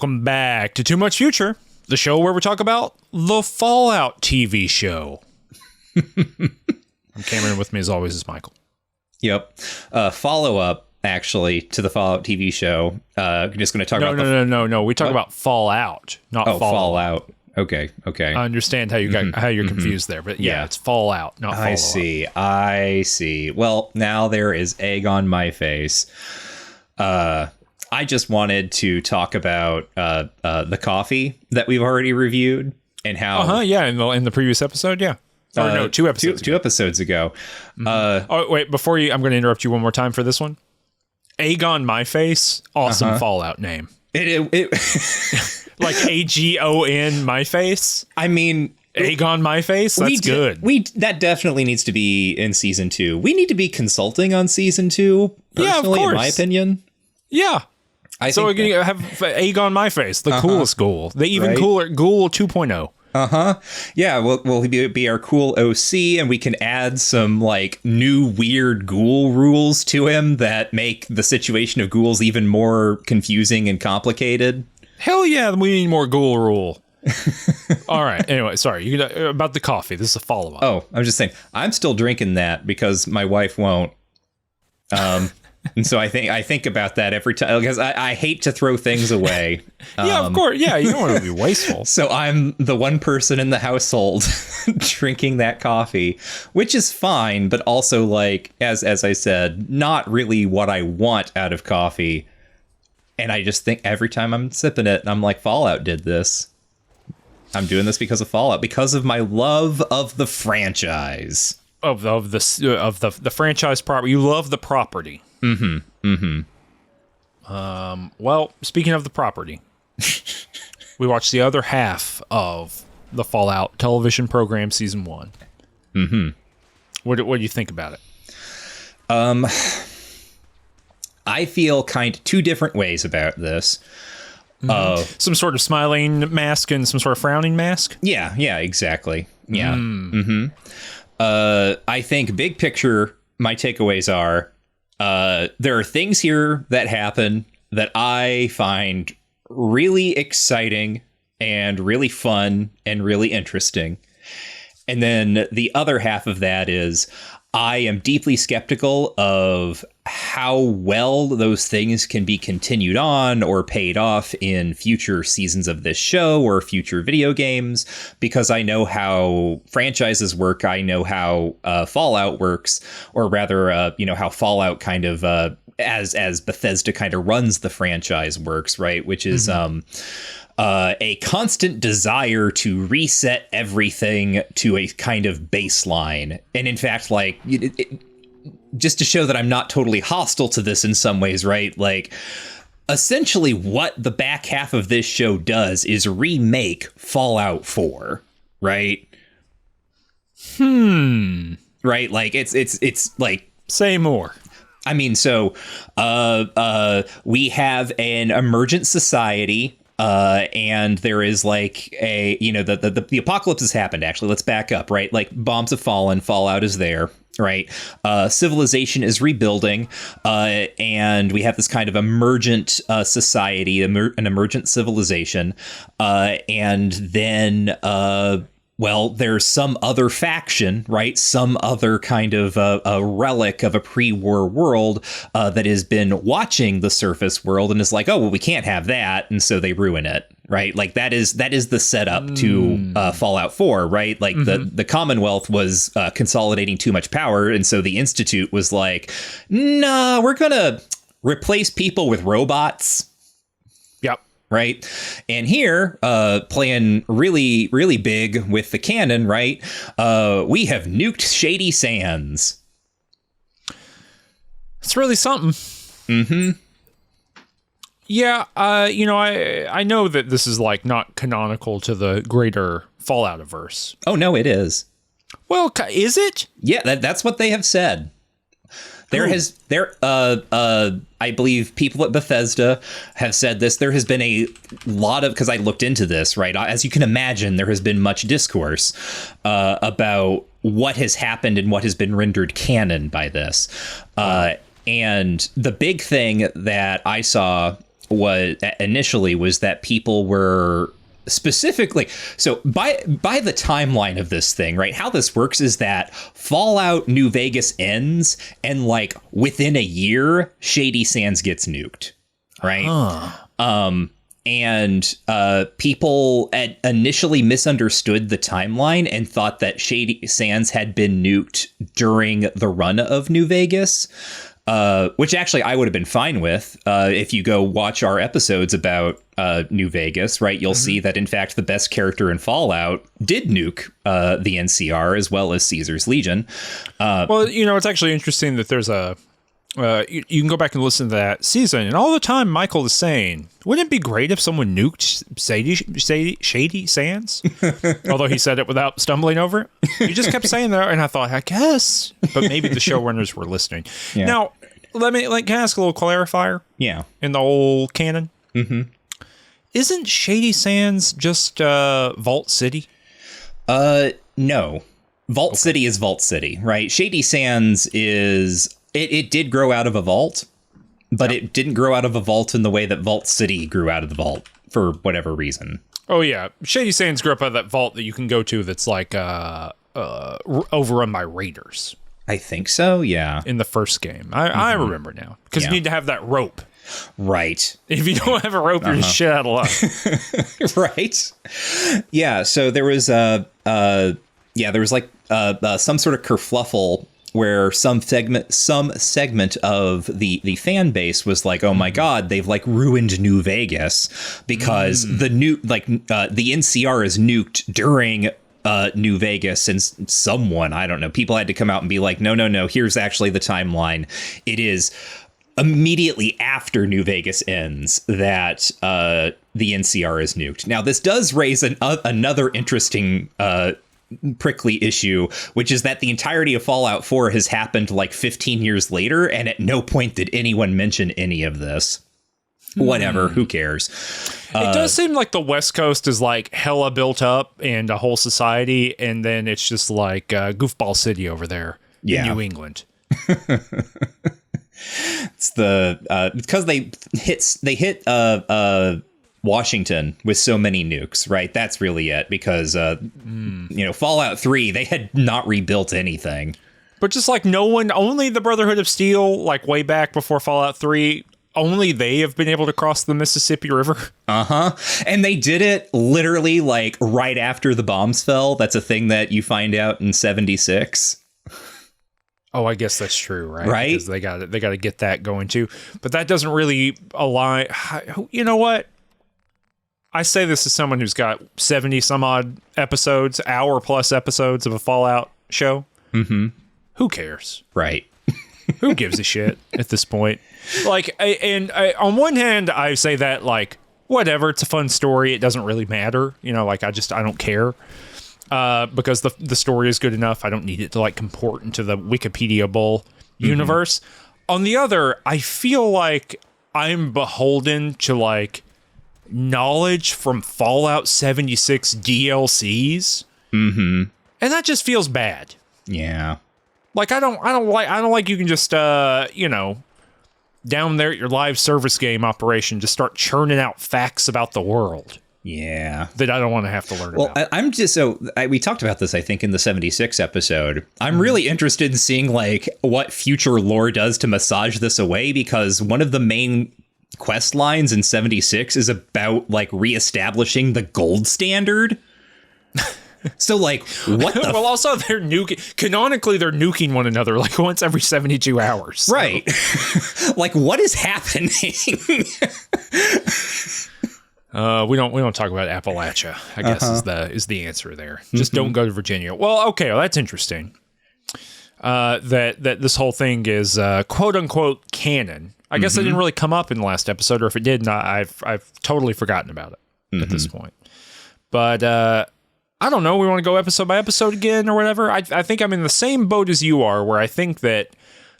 Welcome back to Too Much Future, the show where we talk about the Fallout TV show. I'm Cameron, with me as always is Michael. Yep. Follow-up, actually, to the Fallout TV show. I'm just going to talk about... No. We talk about Fallout, not Fallout. Okay. I understand how you got how you're confused there, but yeah, it's Fallout, not Fallout. I see. Well, now there is egg on my face. I just wanted to talk about the coffee that we've already reviewed and how... in the previous episode, yeah. Or no, 2 episodes ago. 2 episodes ago. Wait, before you... I'm going to interrupt you one more time for this one. Egg on my face, awesome Fallout name. It like AGON my face? I mean... Egg on my face? That's good. That definitely needs to be in season 2. We need to be consulting on season 2, personally, in my opinion. Yeah. We're going to have egg on my face, the coolest ghoul. The even cooler ghoul 2.0. Yeah, we'll be our cool OC, and we can add some like new weird ghoul rules to him that make the situation of ghouls even more confusing and complicated. Hell yeah, we need more ghoul rule. All right. Anyway, sorry. About the coffee. This is a follow-up. Oh, I'm just saying. I'm still drinking that because my wife won't. And so I think about that every time, because I hate to throw things away. Yeah, of course. Yeah, you don't want to be wasteful. So I'm the one person in the household drinking that coffee, which is fine, but also, like, as I said, not really what I want out of coffee. And I just think every time I'm sipping it, I'm like, Fallout did this. I'm doing this because of Fallout, because of my love of the franchise. Of the franchise property. You love the property. Well, speaking of the property, we watched the other half of the Fallout television program, season 1. What do you think about it? I feel kind of 2 different ways about this. Some sort of smiling mask and some sort of frowning mask? Yeah, exactly. Yeah. I think big picture, my takeaways are, there are things here that happen that I find really exciting and really fun and really interesting. And then the other half of that is I am deeply skeptical of how well those things can be continued on or paid off in future seasons of this show or future video games, because I know how franchises work. I know how Fallout works, or rather, how Fallout kind of as Bethesda kind of runs the franchise works, right? Which is a constant desire to reset everything to a kind of baseline. And in fact, like, just to show that I'm not totally hostile to this in some ways, right? Like, essentially what the back half of this show does is remake Fallout 4, right? Right? Like, it's like... Say more. I mean, so we have an emergent society, and there is like a, the apocalypse has happened, actually. Let's back up, right? Like, bombs have fallen, Fallout is there, right? Civilization is rebuilding, and we have this kind of emergent society, an emergent civilization, and then... well, there's some other faction, right? Some other kind of a relic of a pre-war world that has been watching the surface world and is like, oh, well, we can't have that. And so they ruin it, right? Like that is the setup to Fallout 4, right? Like the Commonwealth was consolidating too much power. And so the Institute was like, nah, we're going to replace people with robots. Yep. Right. And here, playing really, really big with the canon, right? We have nuked Shady Sands. It's really something. Yeah. I know that this is like not canonical to the greater Fallout-averse. Oh, no, it is. Well, is it? Yeah, that's what they have said. I believe people at Bethesda have said this. There has been a lot of, because I looked into this, right? As you can imagine, there has been much discourse about what has happened and what has been rendered canon by this. And the big thing that I saw was initially was that people were specifically, so by the timeline of this thing, right, how this works is that Fallout New Vegas ends, and like within a year Shady Sands gets nuked, right? And people initially misunderstood the timeline and thought that Shady Sands had been nuked during the run of New Vegas, which actually I would have been fine with. If you go watch our episodes about New Vegas, right, you'll see that, in fact, the best character in Fallout did nuke the NCR as well as Caesar's Legion. Well, it's actually interesting that there's a... you can go back and listen to that season, and all the time Michael is saying, wouldn't it be great if someone nuked Shady Sands? Although he said it without stumbling over it. He just kept saying that, and I thought, I guess. But maybe the showrunners were listening. Yeah. Now, can I ask a little clarifier? Yeah. In the old canon? Mm-hmm. Isn't Shady Sands just Vault City? No. Vault City is Vault City, right? Shady Sands is... It did grow out of a vault, but it didn't grow out of a vault in the way that Vault City grew out of the vault for whatever reason. Oh, yeah. Shady Sands grew up out of that vault that you can go to that's like overrun by raiders. I think so, yeah. In the first game. I remember now. Because you need to have that rope. Right. If you don't have a rope, you're just shit out of luck. Right. Yeah, so there was some sort of kerfluffle where some segment of the fan base was like, oh my God, they've like ruined New Vegas because the NCR is nuked during New Vegas, and someone, I don't know, people had to come out and be like, no, here's actually the timeline. It is immediately after New Vegas ends that the NCR is nuked. Now, this does raise another interesting prickly issue, which is that the entirety of Fallout 4 has happened like 15 years later, and at no point did anyone mention any of this. Whatever, who cares? It does seem like the West Coast is like hella built up and a whole society, and then it's just like Goofball City over there in New England. It's because they hit Washington with so many nukes, right? That's really it, because Fallout 3, they had not rebuilt anything. But just like only the Brotherhood of Steel, like way back before Fallout 3, only they have been able to cross the Mississippi River. And they did it literally like right after the bombs fell. That's a thing that you find out in 76. Oh, I guess that's true, right? Right. Because they got to get that going too. But that doesn't really align. You know what? I say this as someone who's got 70 some odd episodes, hour plus episodes of a Fallout show. Mm-hmm. Who cares? Right. Who gives a shit at this point? Like, on one hand, I say that like, whatever, it's a fun story. It doesn't really matter. Like I don't care. Because the story is good enough. I don't need it to like comport into the Wikipedia Bowl universe. Mm-hmm. On the other, I feel like I'm beholden to like knowledge from Fallout 76 DLCs. Mm-hmm. And that just feels bad. Yeah. Like I don't like you can just down there at your live service game operation just start churning out facts about the world. Yeah. That I don't want to have to learn about. I'm just we talked about this, I think, in the 76 episode. I'm really interested in seeing like what future lore does to massage this away, because one of the main quest lines in 76 is about like reestablishing the gold standard. So like what the well, also they're canonically they're nuking one another like once every 72 hours. So. Right. Like what is happening? We don't talk about Appalachia, I guess is the answer there. Just don't go to Virginia. Well, okay, well, that's interesting. That this whole thing is quote unquote canon. I guess it didn't really come up in the last episode, or if it did, I've totally forgotten about it at this point. But I don't know. We want to go episode by episode again or whatever. I think I'm in the same boat as you are, where I think that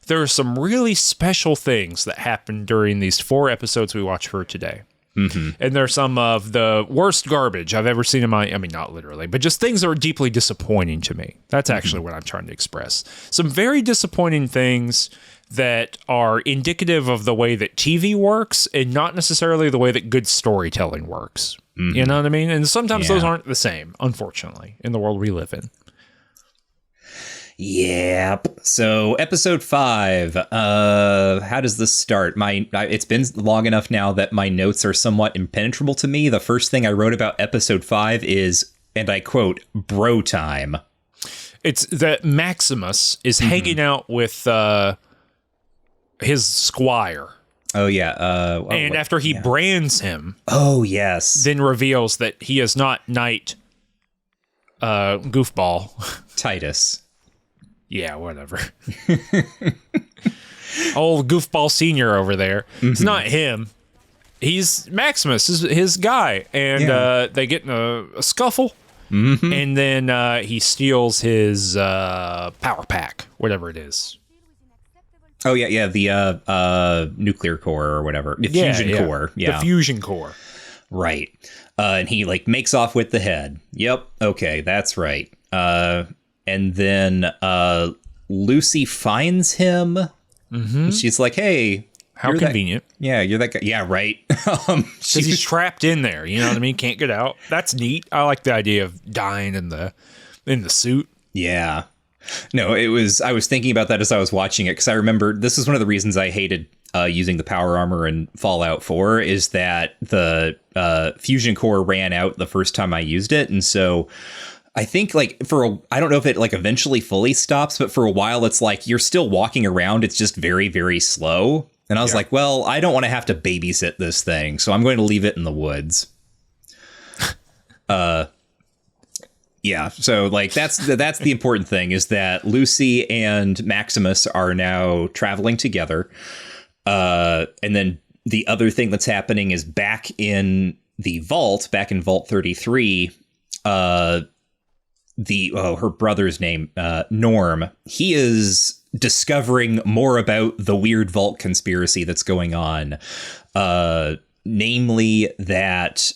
there are some really special things that happened during these 4 episodes we watched for today. And they're some of the worst garbage I've ever seen in my, I mean, not literally, but just things that are deeply disappointing to me. That's actually what I'm trying to express. Some very disappointing things that are indicative of the way that TV works and not necessarily the way that good storytelling works. You know what I mean? And sometimes those aren't the same, unfortunately, in the world we live in. Yep. So episode 5, how does this start? It's been long enough now that my notes are somewhat impenetrable to me. The first thing I wrote about episode 5 is, and I quote, bro time. It's that Maximus is hanging out with his squire. Oh, yeah. And after he brands him, oh, yes, then reveals that he is not Knight Goofball. Titus. Yeah, whatever. Old Goofball Senior over there. It's not him. He's Maximus, his guy. And they get in a scuffle. And then he steals his power pack, whatever it is. Oh, yeah, the nuclear core or whatever. The fusion core. Yeah. The fusion core. Right. And he, like, makes off with the head. Yep. Okay, that's right. And then Lucy finds him. She's like, hey. How convenient. You're that guy. Yeah, right. Because he's trapped in there. You know what I mean? Can't get out. That's neat. I like the idea of dying in the suit. Yeah. No, I was thinking about that as I was watching it, because I remember this is one of the reasons I hated using the power armor in Fallout 4 is that the fusion core ran out the first time I used it. And so I think like I don't know if it like eventually fully stops, but for a while it's like you're still walking around. It's just very, very slow. And I was like, well, I don't want to have to babysit this thing, so I'm going to leave it in the woods. Yeah, so like that's the important thing is that Lucy and Maximus are now traveling together. And then the other thing that's happening is back in Vault 33, her brother's name, Norm, he is discovering more about the weird Vault conspiracy that's going on. Namely that,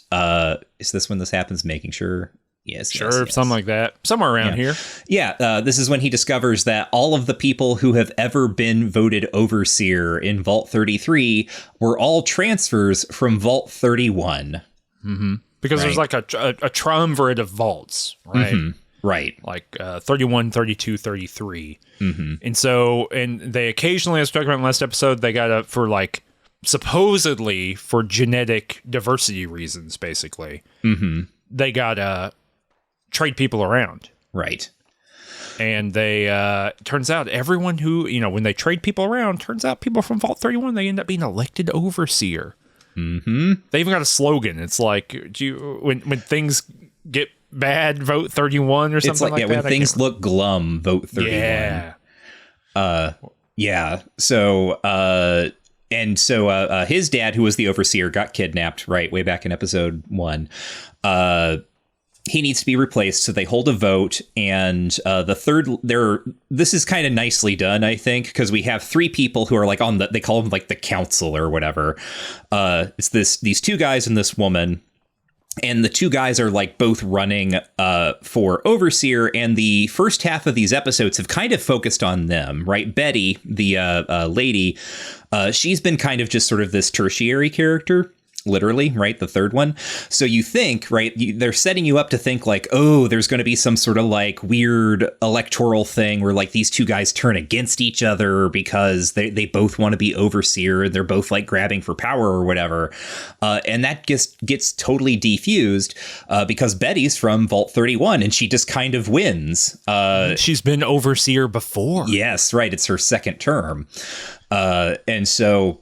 is this when this happens? Making sure. Yes, sure, something like that. Somewhere around here. Yeah, this is when he discovers that all of the people who have ever been voted overseer in Vault 33 were all transfers from Vault 31. Because there's like a triumvirate of vaults, right? Right. Like 31, 32, 33. And so, and they occasionally, as we talked about in the last episode, they got up for like, supposedly for genetic diversity reasons, basically. They got trade people around. Right. And they, turns out everyone who, when they trade people around, turns out people from Vault 31, they end up being elected overseer. They even got a slogan. It's like, when things get bad, vote 31 or something it's like that. When things look glum, vote 31. Yeah. So, his dad, who was the overseer, got kidnapped, right, way back in episode 1. He needs to be replaced, so they hold a vote, and this is kind of nicely done, I think, because we have 3 people who are like they call them like the council or whatever. It's these 2 guys and this woman. And the 2 guys are like both running for overseer, and the first half of these episodes have kind of focused on them, right? Betty, the lady, she's been kind of just sort of this tertiary character, literally, right? The third one. So you think, right, they're setting you up to think like, oh, there's going to be some sort of like weird electoral thing where like these 2 guys turn against each other because they both want to be overseer and they're both like grabbing for power or whatever. And that gets totally defused because Betty's from Vault 31 and she just kind of wins. She's been overseer before. Yes, right. It's her second term. And so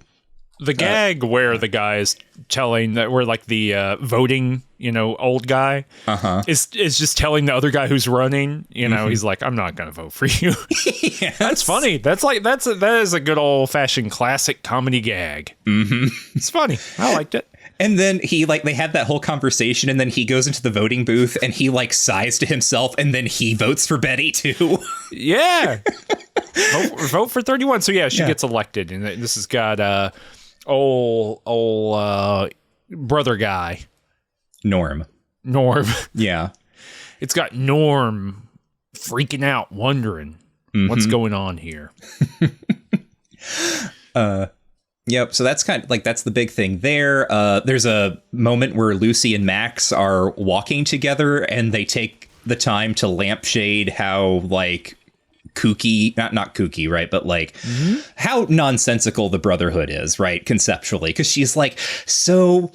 the gag where the guy is telling that we're like the voting, old guy is just telling the other guy who's running, he's like, I'm not going to vote for you. Yes. That's funny. That is a good old fashioned classic comedy gag. It's funny. I liked it. And then they have that whole conversation, and then he goes into the voting booth and he like sighs to himself, and then he votes for Betty too. Yeah. vote for 31. So yeah, she gets elected, and this has got brother guy. Norm. Yeah. It's got Norm freaking out, wondering what's going on here. Yep. So that's kind of like, that's the big thing there. There's a moment where Lucy and Max are walking together and they take the time to lampshade how like kooky, not kooky, right? But like how nonsensical the Brotherhood is, right? Conceptually. Because she's like, so,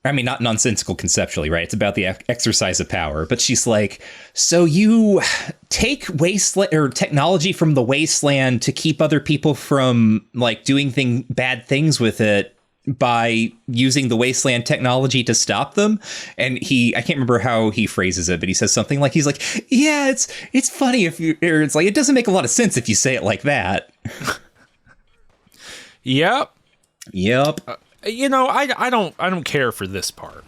I mean, not nonsensical conceptually, right? It's about the exercise of power. But she's like, so you take wasteland or technology from the wasteland to keep other people from like doing bad things with it by using the wasteland technology to stop them. And I can't remember how he phrases it, but he says something like, he's like, yeah, it's funny if you, or it's like, it doesn't make a lot of sense if you say it like that. Yep. You know, I don't care for this part.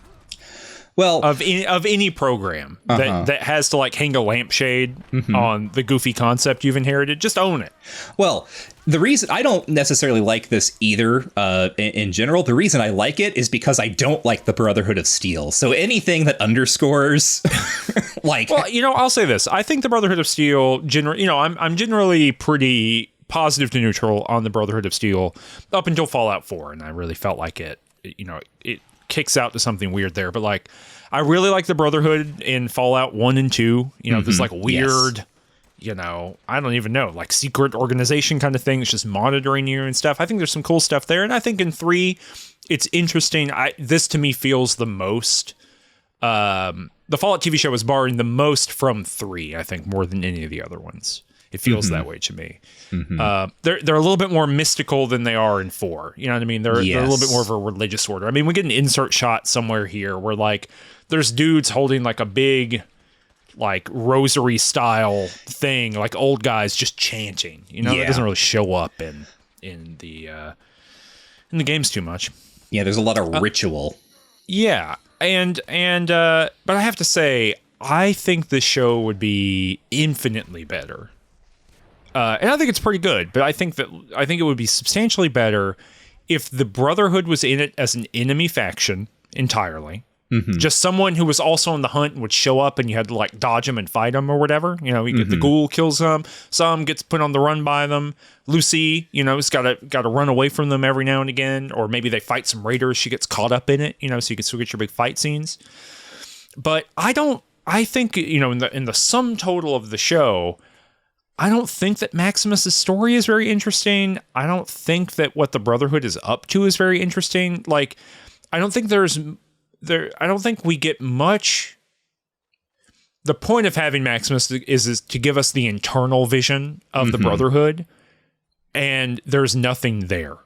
Well, of any program that has to like hang a lampshade on the goofy concept you've inherited, just own it. Well, the reason I don't necessarily like this either, in general, the reason I like it is because I don't like the Brotherhood of Steel. So anything that underscores, like, well, you know, I'll say this: I think the Brotherhood of Steel, I'm generally pretty positive to neutral on the Brotherhood of Steel up until Fallout 4, and I really felt like it kicks out to something weird there. But like, I really like the Brotherhood in Fallout 1 and 2. You know, this like weird, I don't even know, like secret organization kind of thing. It's just monitoring you and stuff. I think there's some cool stuff there. And I think in 3, it's interesting. This to me feels the most, the Fallout TV show is borrowing the most from 3, I think, more than any of the other ones. It feels that way to me. They're a little bit more mystical than they are in 4. You know what I mean? They're a little bit more of a religious order. I mean, we get an insert shot somewhere here where like there's dudes holding like a big like rosary style thing, like old guys just chanting. You know, it doesn't really show up in the games too much. Yeah, there's a lot of ritual. Yeah, and but I have to say, I think this show would be infinitely better. And I think it's pretty good, but I think it would be substantially better if the Brotherhood was in it as an enemy faction entirely. Just someone who was also on the hunt and would show up and you had to like dodge them and fight them or whatever. You know, you get the ghoul kills them, some gets put on the run by them. Lucy, has got to run away from them every now and again, or maybe they fight some raiders. She gets caught up in it, so you can still get your big fight scenes. But I think, in the sum total of the show, I don't think that Maximus's story is very interesting. I don't think that what the Brotherhood is up to is very interesting. Like, I don't think I don't think we get much. The point of having Maximus is to give us the internal vision of the Brotherhood, and there's nothing there.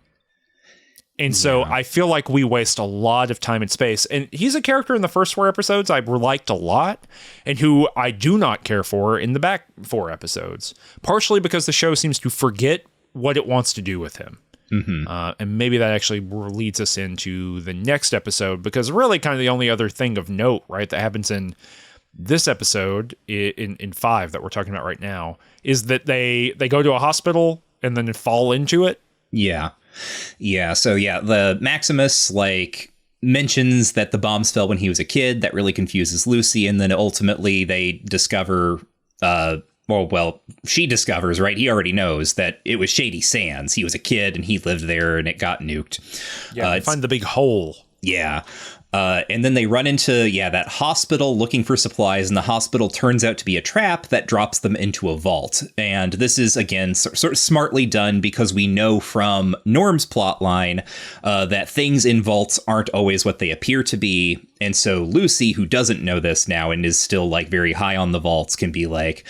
And so I feel like we waste a lot of time and space. And he's a character in the first 4 episodes I liked a lot, and who I do not care for in the back 4 episodes, partially because the show seems to forget what it wants to do with him. And maybe that actually leads us into the next episode, because really kind of the only other thing of note, right, that happens in this episode in 5 that we're talking about right now is that they go to a hospital and then fall into it. Yeah. So the Maximus mentions that the bombs fell when he was a kid. That really confuses Lucy, and then ultimately they discover she discovers, right? He already knows that it was Shady Sands. He was a kid and he lived there and it got nuked. Yeah, find the big hole. Yeah. And then they run into, that hospital looking for supplies, and the hospital turns out to be a trap that drops them into a vault. And this is, again, sort of smartly done, because we know from Norm's plotline that things in vaults aren't always what they appear to be. And so Lucy, who doesn't know this now and is still very high on the vaults, can be like,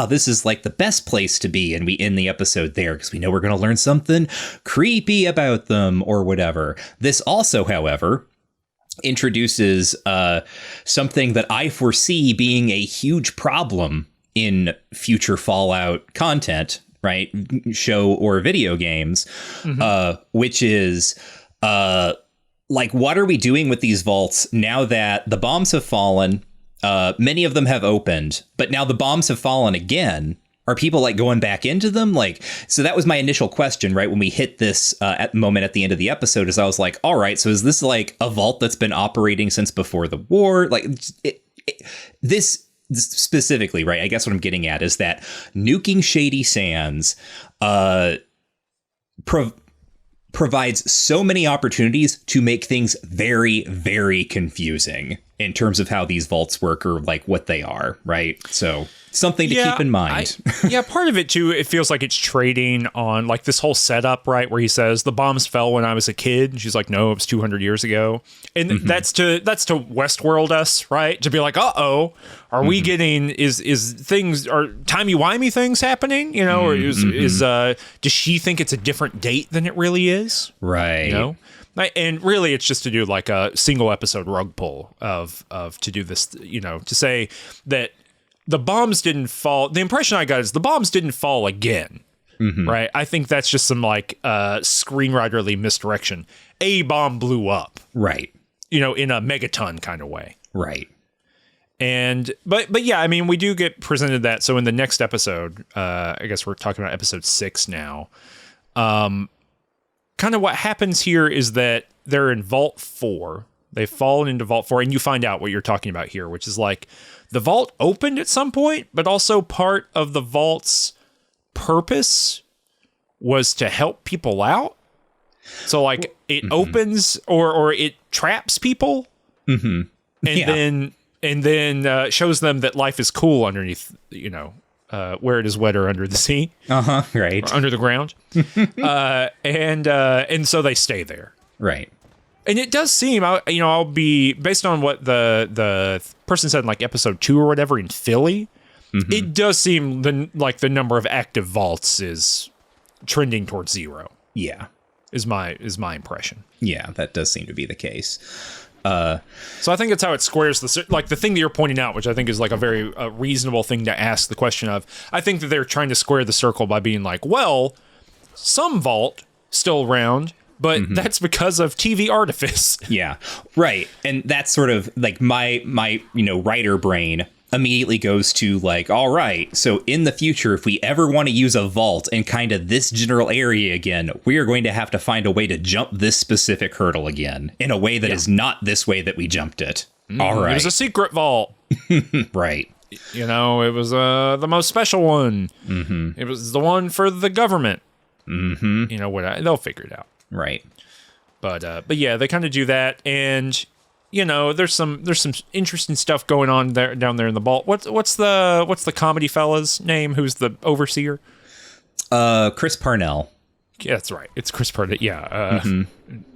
this is the best place to be. And we end the episode there because we know we're going to learn something creepy about them or whatever. This also, however, introduces something that I foresee being a huge problem in future Fallout content, right? Show or video games, which is what are we doing with these vaults now that the bombs have fallen? Many of them have opened, but now the bombs have fallen again. are people like going back into them? Like, so that was my initial question, right? When we hit this moment at the end of the episode, is I was like, all right, so is this like a vault that's been operating since before the war? Like this specifically, right? I guess what I'm getting at is that nuking Shady Sands provides so many opportunities to make things very, very confusing in terms of how these vaults work or like what they are, right? So something to keep in mind. Part of it too, it feels like it's trading on like this whole setup, right? Where he says the bombs fell when I was a kid. And she's like, no, it was 200 years ago. And that's to Westworld us, right? To be like, are we getting, is things, are timey-wimey things happening? You know, or does she think it's a different date than it really is? Right. You know? And really, it's just to do like a single episode rug pull of to do this, you know, to say that the bombs didn't fall. The impression I got is the bombs didn't fall again, right? I think that's just some like screenwriterly misdirection. A bomb blew up, right? You know, in a megaton kind of way, right? And but yeah, I mean, we do get presented that. So in the next episode, I guess we're talking about episode 6 now. Kind of what happens here is that they're in Vault 4. They've fallen into Vault 4, and you find out what you're talking about here, which is like the vault opened at some point, but also part of the vault's purpose was to help people out. So like it opens or it traps people, and then shows them that life is cool underneath, you know, where it is wetter under the sea, right, or under the ground, and so they stay there, right. And it does seem, I'll be based on what the person said in like episode 2 or whatever in Philly. It does seem like the number of active vaults is trending towards 0. Yeah, is my impression. Yeah, that does seem to be the case. So I think it's how it squares the thing that you're pointing out, which I think is like a very reasonable thing to ask the question of. I think that they're trying to square the circle by being like, well, some vault still around, but that's because of TV artifice. Yeah, right. And that's sort of like my writer brain immediately goes to like, all right, so in the future, if we ever want to use a vault in kind of this general area again, we are going to have to find a way to jump this specific hurdle again in a way that is not this way that we jumped it. All right. It was a secret vault. Right. You know, it was the most special one. It was the one for the government. You know, they'll figure it out. Right. But yeah, they kind of do that, and you know, there's some interesting stuff going on down there in the vault. What's the comedy fella's name? Who's the overseer? Chris Parnell. Yeah, that's right. It's Chris Parnell. Yeah,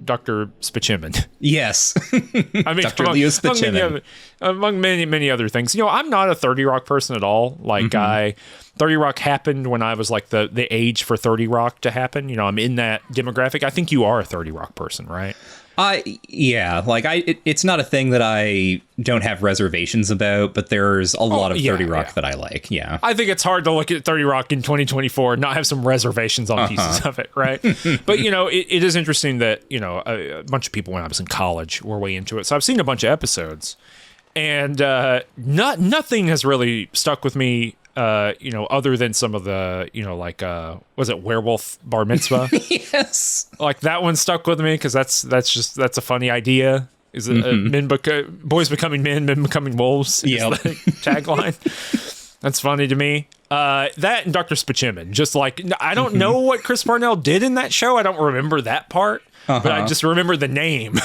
Dr. Spachimin. Yes, I mean, Dr. Leo Spachimin. Among many other things. You know, I'm not a 30 Rock person at all. Like 30 Rock happened when I was like the age for 30 Rock to happen. You know, I'm in that demographic. I think you are a 30 Rock person, right? It's not a thing that I don't have reservations about, but there's a lot of 30 Rock that I like. Yeah. I think it's hard to look at 30 Rock in 2024 and not have some reservations on pieces of it, right? But, you know, it is interesting that, you know, a bunch of people when I was in college were way into it. So I've seen a bunch of episodes, and nothing has really stuck with me. You know, other than some of the, you know, like, was it Werewolf Bar Mitzvah? Yes. Like that one stuck with me because that's a funny idea. Is it boys becoming men becoming wolves? Yeah. The tagline. That's funny to me. That and Dr. Spachimin. Just like, I don't know what Chris Parnell did in that show. I don't remember that part, but I just remember the name.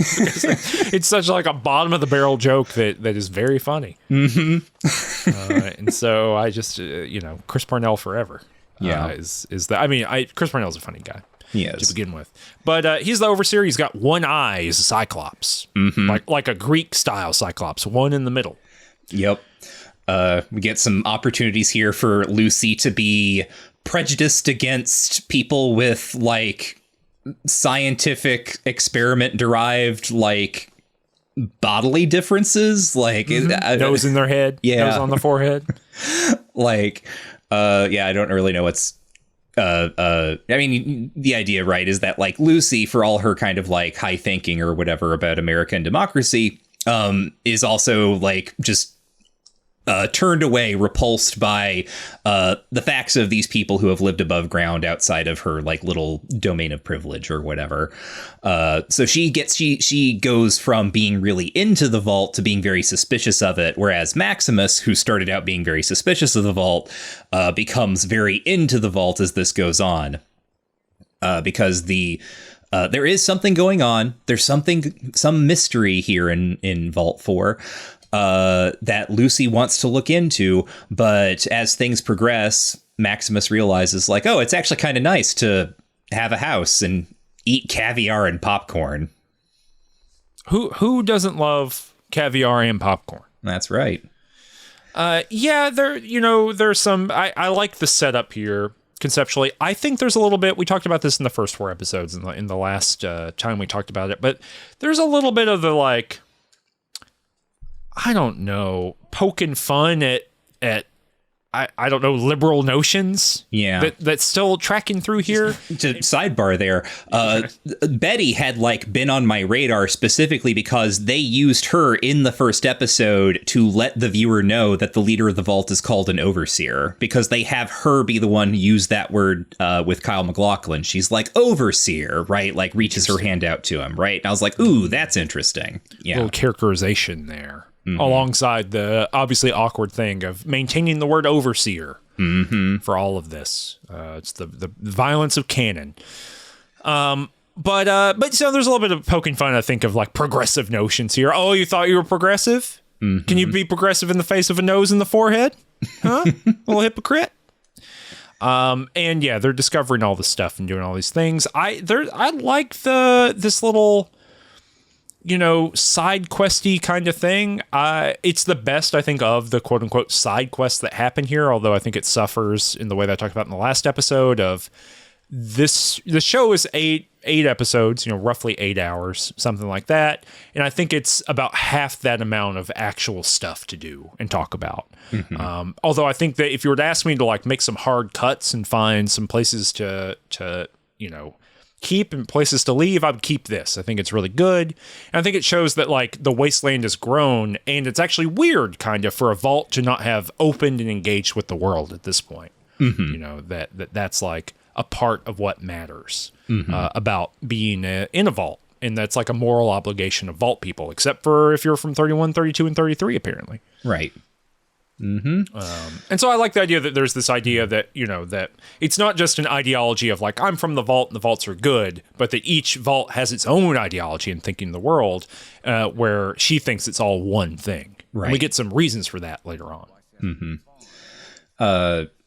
It's such like a bottom of the barrel joke that is very funny. And so I just, you know, Chris Parnell forever. Yeah. Is that, I mean, Chris Parnell's a funny guy. He is. To begin with. But he's the overseer. He's got one eye as a Cyclops. Like a Greek style Cyclops, one in the middle. Yep. We get some opportunities here for Lucy to be prejudiced against people with like scientific experiment derived like bodily differences, like nose in their head, nose on the forehead. Like, I don't really know what's I mean, the idea, right, is that like Lucy, for all her kind of like high thinking or whatever about American democracy, is also like just turned away, repulsed by the facts of these people who have lived above ground outside of her like little domain of privilege or whatever. So she goes from being really into the vault to being very suspicious of it, whereas Maximus, who started out being very suspicious of the vault, becomes very into the vault as this goes on, because there is something going on. There's some mystery here in Vault 4. That Lucy wants to look into, but as things progress, Maximus realizes like, oh, it's actually kind of nice to have a house and eat caviar and popcorn. Who doesn't love caviar and popcorn? That's right. Yeah, there's some. I like the setup here conceptually. I think there's a little bit. We talked about this in the first 4 episodes in the last time we talked about it, but there's a little bit of the like, I don't know, poking fun at I don't know, liberal notions. Yeah. That's still tracking through here. To sidebar there, Betty had like been on my radar specifically because they used her in the first episode to let the viewer know that the leader of the vault is called an overseer, because they have her be the one who used that word with Kyle MacLachlan. She's like, overseer, right? Like reaches her hand out to him, right? And I was like, ooh, that's interesting. Yeah. Little characterization there. Alongside the obviously awkward thing of maintaining the word overseer for all of this. It's the violence of canon. But so there's a little bit of poking fun, I think, of like progressive notions here. Oh, you thought you were progressive? Can you be progressive in the face of a nose in the forehead? Huh? Little hypocrite. And yeah, they're discovering all this stuff and doing all these things. I like this little, side questy kind of thing. It's the best, I think, of the quote unquote side quests that happen here. Although I think it suffers in the way that I talked about in the last episode of this. The show is eight episodes, roughly 8 hours, something like that. And I think it's about half that amount of actual stuff to do and talk about. Although I think that if you were to ask me to like make some hard cuts and find some places to keep and places to leave, I would keep this. I think it's really good. And I think it shows that like the wasteland has grown, and it's actually weird kind of for a vault to not have opened and engaged with the world at this point. That's like a part of what matters about being in a vault. And that's like a moral obligation of vault people, except for if you're from 31, 32, and 33, apparently. Right. And so I like the idea that there's this idea that, that it's not just an ideology of like, I'm from the vault and the vaults are good, but that each vault has its own ideology in thinking the world, where she thinks it's all one thing. Right. And we get some reasons for that later on.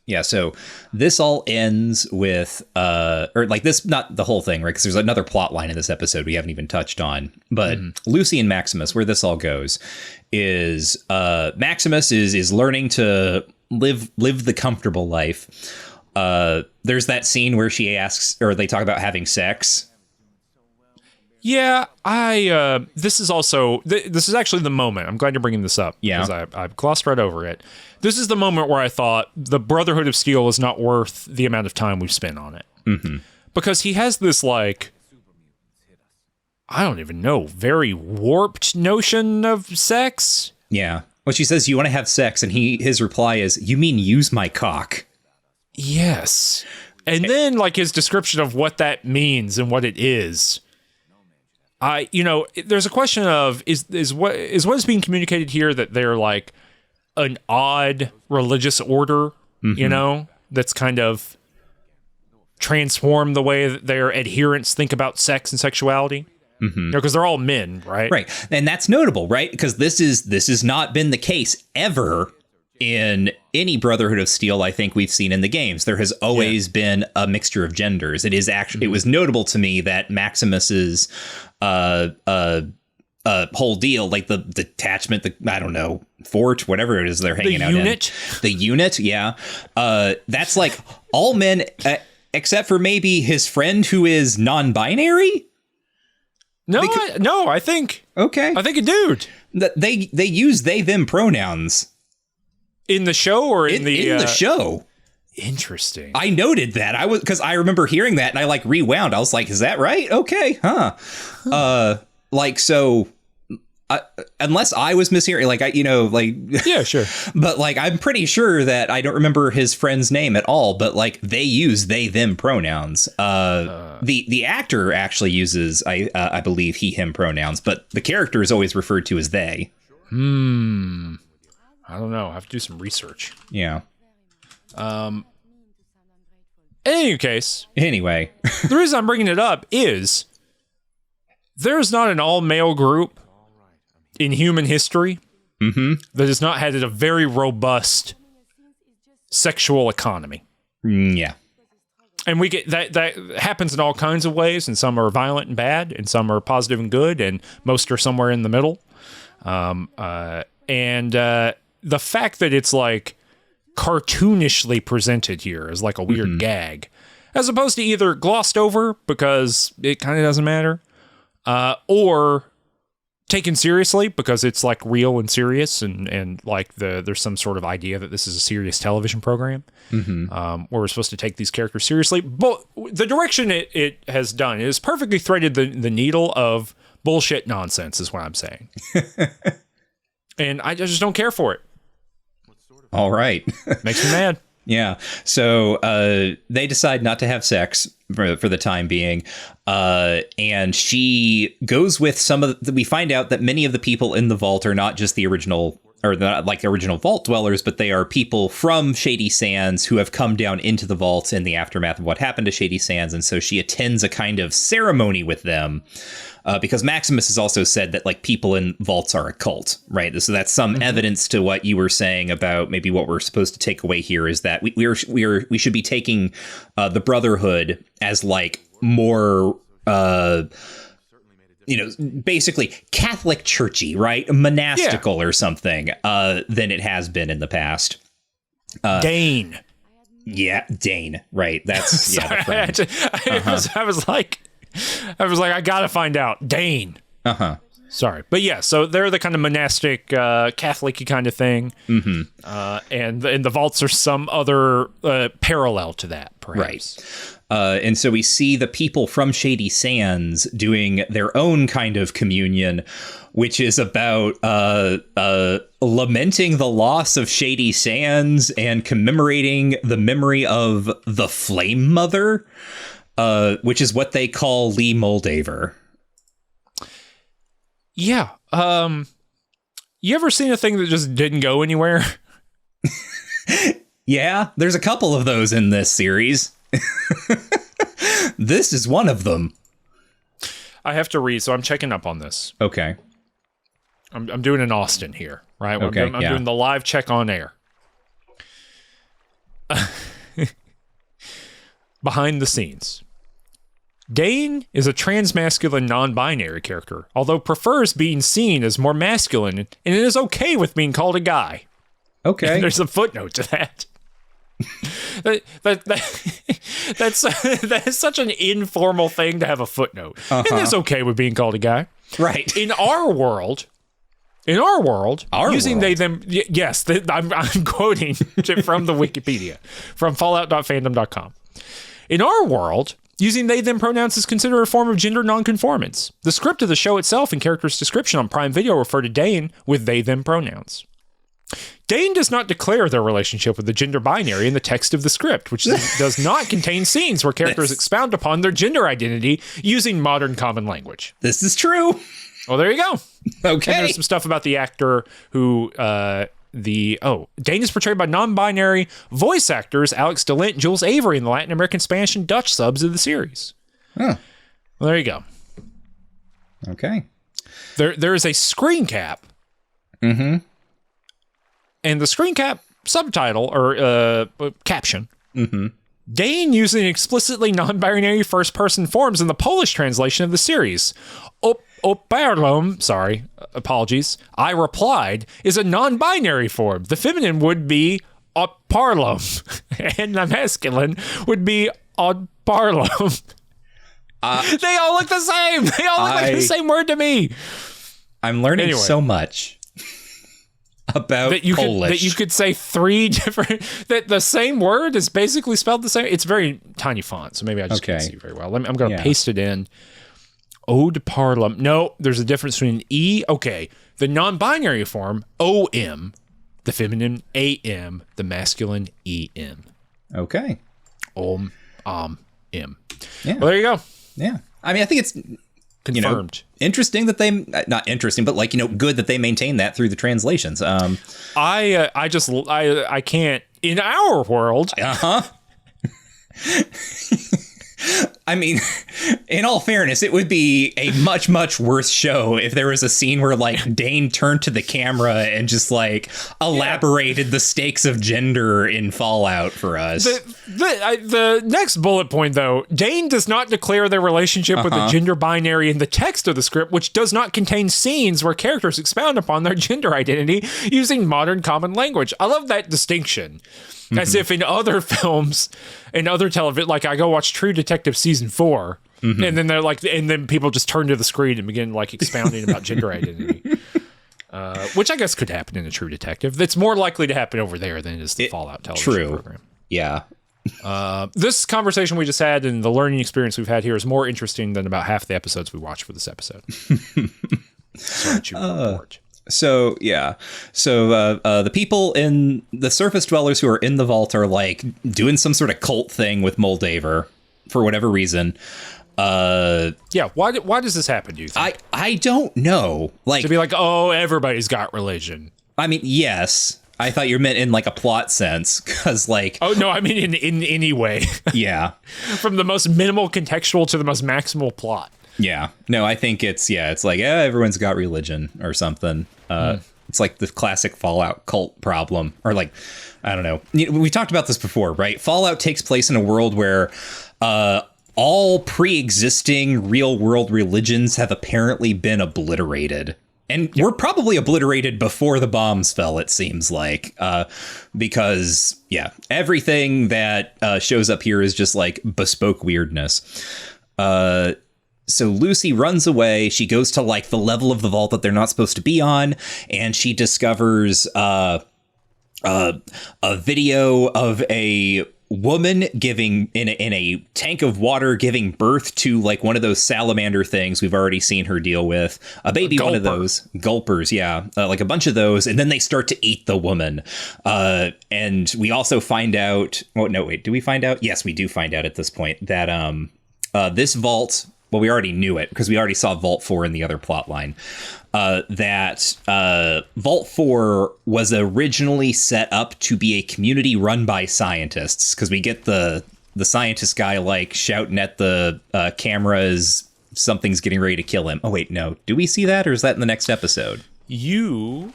Yeah, so this all ends with, or like this, not the whole thing, right? Because there's another plot line in this episode we haven't even touched on. But Lucy and Maximus, where this all goes, is Maximus is learning to live the comfortable life. There's that scene where she asks, or they talk about having sex. Yeah, this is also, this is actually the moment. I'm glad you're bringing this up. Yeah. Because I glossed right over it. This is the moment where I thought the Brotherhood of Steel is not worth the amount of time we've spent on it. Because he has this, like, I don't even know, very warped notion of sex. Yeah. When she says, you want to have sex, and his reply is, you mean use my cock? Yes. And then, like, his description of what that means and what it is. There's a question of, is what is being communicated here that they're like an odd religious order, that's kind of transformed the way that their adherents think about sex and sexuality? Because they're all men, right? Right. And that's notable, right? Because this has not been the case ever in any Brotherhood of Steel I think we've seen in the games. There has always been a mixture of genders. It is actually, it was notable to me that Maximus's whole deal, like the detachment, I don't know, fort, whatever it is they're hanging out in. The unit, yeah. That's like all men, except for maybe his friend who is non-binary? I think a dude. They use they them pronouns in the show, or in the show. Interesting. I noted that. Because I remember hearing that and I like rewound. I was like, is that right? Okay, huh. So unless I was mishearing, Yeah, sure. but like, I'm pretty sure that I don't remember his friend's name at all, but like they use they, them pronouns. The actor actually uses, I believe, he, him pronouns, but the character is always referred to as they. I don't know. I have to do some research. Yeah. In any case, anyway, the reason I'm bringing it up is there's not an all-male group in human history that has not had a very robust sexual economy. Yeah. And we get that happens in all kinds of ways, and some are violent and bad, and some are positive and good, and most are somewhere in the middle. The fact that it's like cartoonishly presented here as like a weird gag, as opposed to either glossed over because it kind of doesn't matter, or taken seriously because it's like real and serious, and like there's some sort of idea that this is a serious television program where we're supposed to take these characters seriously. But the direction it has done is perfectly threaded the needle of bullshit nonsense is what I'm saying. And I just don't care for it. All right. Makes me mad. Yeah. So they decide not to have sex for the time being. And she goes with some of we find out that many of the people in the vault are not just the original, or not like the original vault dwellers, but they are people from Shady Sands who have come down into the vault in the aftermath of what happened to Shady Sands. And so she attends a kind of ceremony with them. Because Maximus has also said that like people in vaults are a cult, right? So that's some evidence to what you were saying about maybe what we're supposed to take away here is that we should be taking the Brotherhood as like more basically Catholic churchy, right? Monastical or something than it has been in the past. Dane. Yeah, Dane. Right. That's yeah. I was like, I gotta find out. Dane. Sorry. But yeah, so they're the kind of monastic, Catholic-y kind of thing. And the vaults are some other parallel to that, perhaps. Right. And so we see the people from Shady Sands doing their own kind of communion, which is about lamenting the loss of Shady Sands and commemorating the memory of the Flame Mother. Which is what they call Lee Moldaver. Yeah. You ever seen a thing that just didn't go anywhere? Yeah, there's a couple of those in this series. This is one of them. I have to read, so I'm checking up on this. Okay. I'm doing an Austin here, right? Okay, I'm doing the live check on air. Behind the scenes. Dane is a transmasculine non-binary character, although prefers being seen as more masculine, and it is okay with being called a guy. Okay. And there's a footnote to that. That's such an informal thing to have a footnote. It is okay with being called a guy. Right. In our world, using they, them, yes, I'm quoting from the Wikipedia, from fallout.fandom.com. In our world, using they, them pronouns is considered a form of gender nonconformance. The script of the show itself and character's description on Prime Video refer to Dane with they, them pronouns. Dane does not declare their relationship with the gender binary in the text of the script, which does not contain scenes where characters expound upon their gender identity using modern common language. This is true. Well, there you go. Okay. And there's some stuff about the actor who... Dane is portrayed by non-binary voice actors Alex DeLint and Jules Avery in the Latin American, Spanish, and Dutch subs of the series. Huh. Well, there you go. Okay. There is a screen cap. And the screen cap subtitle or caption. Dane using explicitly non-binary first-person forms in the Polish translation of the series. Oparlom, apologies, I replied, is a non-binary form. The feminine would be Oparlom, and the masculine would be Odparlom. They all look the same. They all look like the same word to me. I'm learning so much about Polish. That you could say three different... That the same word is basically spelled the same. It's very tiny font, so maybe I just can't see very well. I'm going to paste it in. Eau de Parlement. No, there's a difference between E. Okay. The non-binary form, OM. The feminine, AM. The masculine, EM. Okay. M. Yeah. Well, there you go. Yeah. I mean, I think it's confirmed. Interesting that they, not interesting, but like, good that they maintain that through the translations. I can't, in our world. Uh-huh. I mean, in all fairness, it would be a much, much worse show if there was a scene where like Dane turned to the camera and just like elaborated the stakes of gender in Fallout for us. The next bullet point, though, Dane does not declare their relationship with the gender binary in the text of the script, which does not contain scenes where characters expound upon their gender identity using modern common language. I love that distinction. As if in other films and other television, like I go watch True Detective season 4, and then they're like, and then people just turn to the screen and begin like expounding about gender identity, which I guess could happen in a True Detective. That's more likely to happen over there than it is the Fallout television program. Yeah. This conversation we just had and the learning experience we've had here is more interesting than about half the episodes we watched for this episode. Sorry, George. So, yeah. So, the people in the surface dwellers who are in the vault are like doing some sort of cult thing with Moldaver for whatever reason. Why does this happen, do you think? I don't know. Like, to be like, oh, everybody's got religion. I mean, yes. I thought you meant in like a plot sense, because like... Oh, no, I mean in any way. Yeah. From the most minimal contextual to the most maximal plot. Yeah. No, I think it's like, everyone's got religion or something. It's like the classic Fallout cult problem, or like, I don't know. We talked about this before, right? Fallout takes place in a world where all pre-existing real world religions have apparently been obliterated. And we're probably obliterated before the bombs fell, it seems like, because, everything that shows up here is just like bespoke weirdness. So Lucy runs away. She goes to like the level of the vault that they're not supposed to be on, and she discovers a video of a woman giving in a tank of water, giving birth to like one of those salamander things we've already seen her deal with, a baby, one of those gulpers, like a bunch of those, and then they start to eat the woman. And we also find out. Oh no, wait, do we find out? Yes, we do find out at this point that this vault. Well, we already knew it because we already saw Vault 4 in the other plot line. That Vault 4 was originally set up to be a community run by scientists, because we get the scientist guy like shouting at the cameras, something's getting ready to kill him. Oh, wait, no. Do we see that, or is that in the next episode? Isn't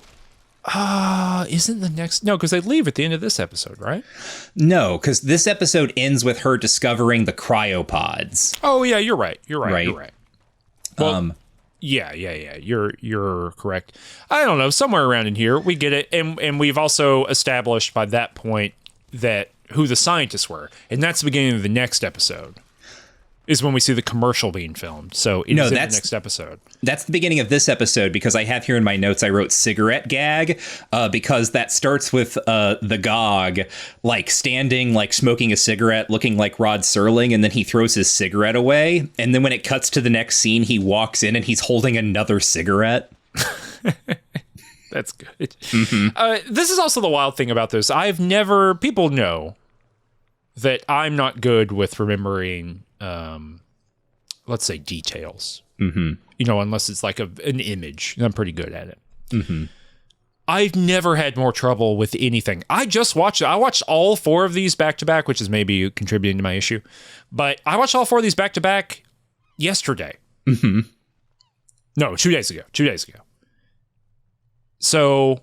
the next... No, because they leave at the end of this episode, right? No, because this episode ends with her discovering the cryopods. Oh, yeah, you're right. You're right. Well, yeah. You're correct. I don't know. Somewhere around in here, we get it. And we've also established by that point that who the scientists were. And that's the beginning of the next episode. Is when we see the commercial being filmed. So it's in the next episode. That's the beginning of this episode, because I have here in my notes, I wrote cigarette gag, because that starts with the GOG like standing, like smoking a cigarette, looking like Rod Serling, and then he throws his cigarette away. And then when it cuts to the next scene, he walks in and he's holding another cigarette. That's good. This is also the wild thing about this. People know that I'm not good with remembering let's say details, unless it's like an image. I'm pretty good at it. I've never had more trouble with anything. I watched all 4 of these back to back, which is maybe contributing to my issue, but I watched all 4 of these back to back yesterday. No, 2 days ago. So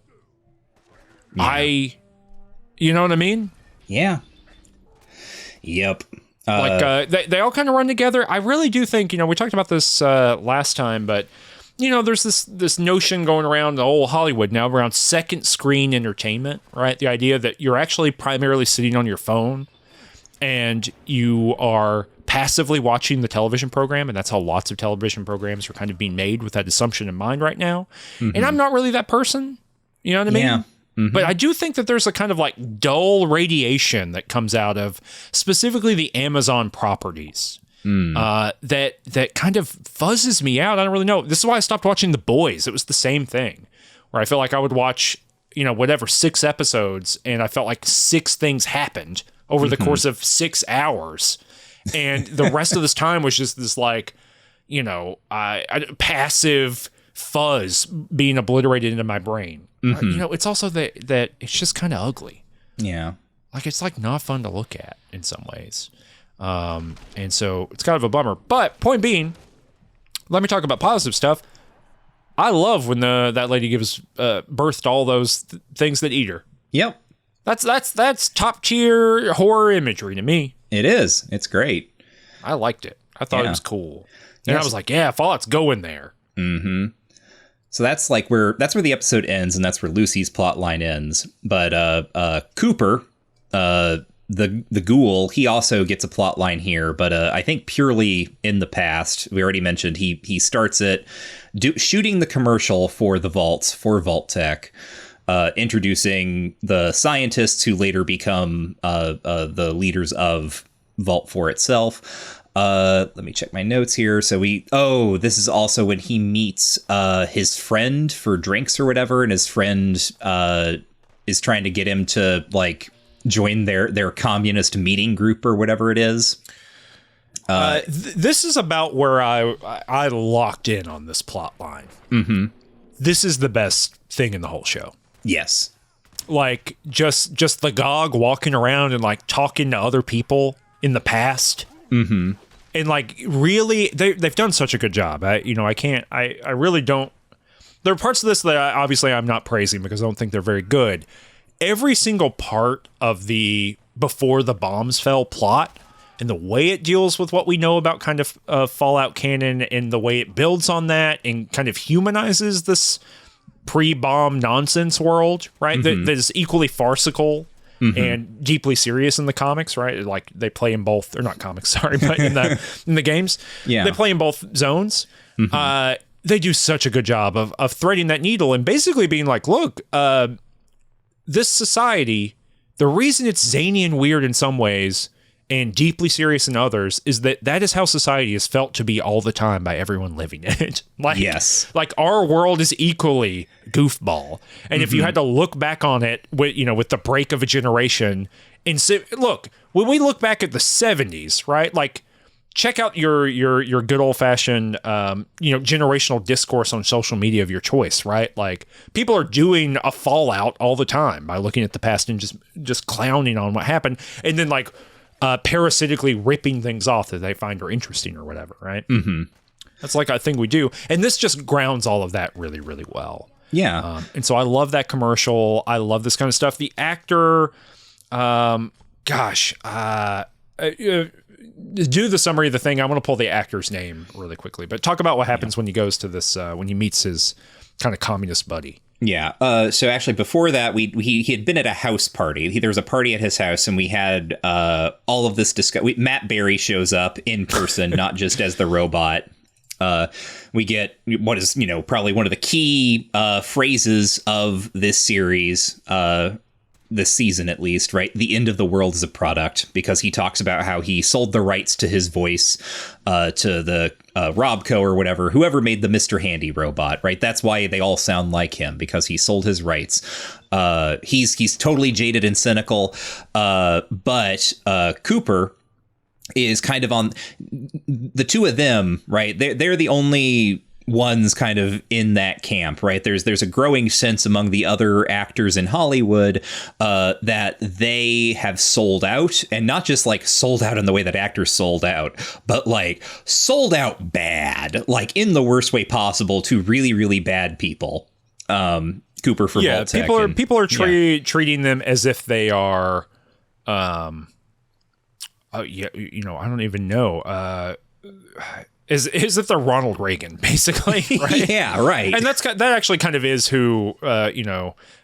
you know what I mean? Yeah. Yep. They all kind of run together. I really do think, we talked about this last time, but there's this notion going around the whole Hollywood now around second screen entertainment, right? The idea that you're actually primarily sitting on your phone and you are passively watching the television program, and that's how lots of television programs are kind of being made with that assumption in mind right now. And I'm not really that person. You know what I mean? Yeah. But I do think that there's a kind of like dull radiation that comes out of specifically the Amazon properties. that kind of fuzzes me out. I don't really know. This is why I stopped watching The Boys. It was the same thing, where I feel like I would watch, whatever, 6 episodes, and I felt like 6 things happened over the course of 6 hours. And the rest of this time was just this like, passive fuzz being obliterated into my brain. It's also that it's just kind of ugly. Yeah. Like, it's like not fun to look at in some ways. And so it's kind of a bummer. But point being, let me talk about positive stuff. I love when that lady gives birth to all those things that eat her. Yep. That's top tier horror imagery to me. It is. It's great. I liked it. I thought it was cool. And I was like, yeah, Fallout's going there. Mm-hmm. So that's where the episode ends, and that's where Lucy's plot line ends. But Cooper, the ghoul, he also gets a plot line here, but I think purely in the past. We already mentioned he starts it shooting the commercial for the vaults, for Vault-Tec, introducing the scientists who later become the leaders of Vault 4 itself. Let me check my notes here. So this is also when he meets his friend for drinks or whatever, and his friend is trying to get him to like join their communist meeting group or whatever it is. This is about where I locked in on this plot line. Mm-hmm. This is the best thing in the whole show. Yes. Like just the GOG walking around and like talking to other people in the past. Mm-hmm. And like really, they've done such a good job. I really don't. There are parts of this that obviously I'm not praising because I don't think they're very good. Every single part of the before the bombs fell plot and the way it deals with what we know about kind of Fallout canon and the way it builds on that and kind of humanizes this pre-bomb nonsense world, right? Mm-hmm. That is equally farcical. Mm-hmm. And deeply serious in the comics, right? Like they play in both, or not comics, sorry, but in the games, they play in both zones. Mm-hmm. They do such a good job of threading that needle and basically being like, look, this society, the reason it's zany and weird in some ways and deeply serious in others is that is how society is felt to be all the time by everyone living in it. Like, yes. Like our world is equally goofball. And if you had to look back on it with the break of a generation and look, when we look back at the 70s, right? Like check out your good old fashioned, generational discourse on social media of your choice, right? Like people are doing a Fallout all the time by looking at the past and just clowning on what happened. And then like, parasitically ripping things off that they find are interesting or whatever, right? Mm-hmm. That's like a thing we do. And this just grounds all of that really, really well. Yeah. And so I love that commercial. I love this kind of stuff. The actor, do the summary of the thing. I want to pull the actor's name really quickly, but talk about what happens when he goes to this, when he meets his kind of communist buddy. Yeah. So actually, before that, he had been at a house party. There was a party at his house, and we had all of this discussion. Matt Berry shows up in person, not just as the robot. We get what is probably one of the key phrases of this series, this season at least, right? The end of the world is a product, because he talks about how he sold the rights to his voice to the Robco or whatever, whoever made the Mr. Handy robot, right? That's why they all sound like him, because he sold his rights. He's totally jaded and cynical, but Cooper is kind of on the two of them, right? They're the only ones kind of in that camp, right? There's a growing sense among the other actors in Hollywood that they have sold out, and not just like sold out in the way that actors sold out, but like sold out bad, like in the worst way possible to really, really bad people. Cooper for Vault-Tec. People are treating them as if they are, I don't even know. Is if they're Ronald Reagan, basically, right? Yeah, right. And that actually kind of is who,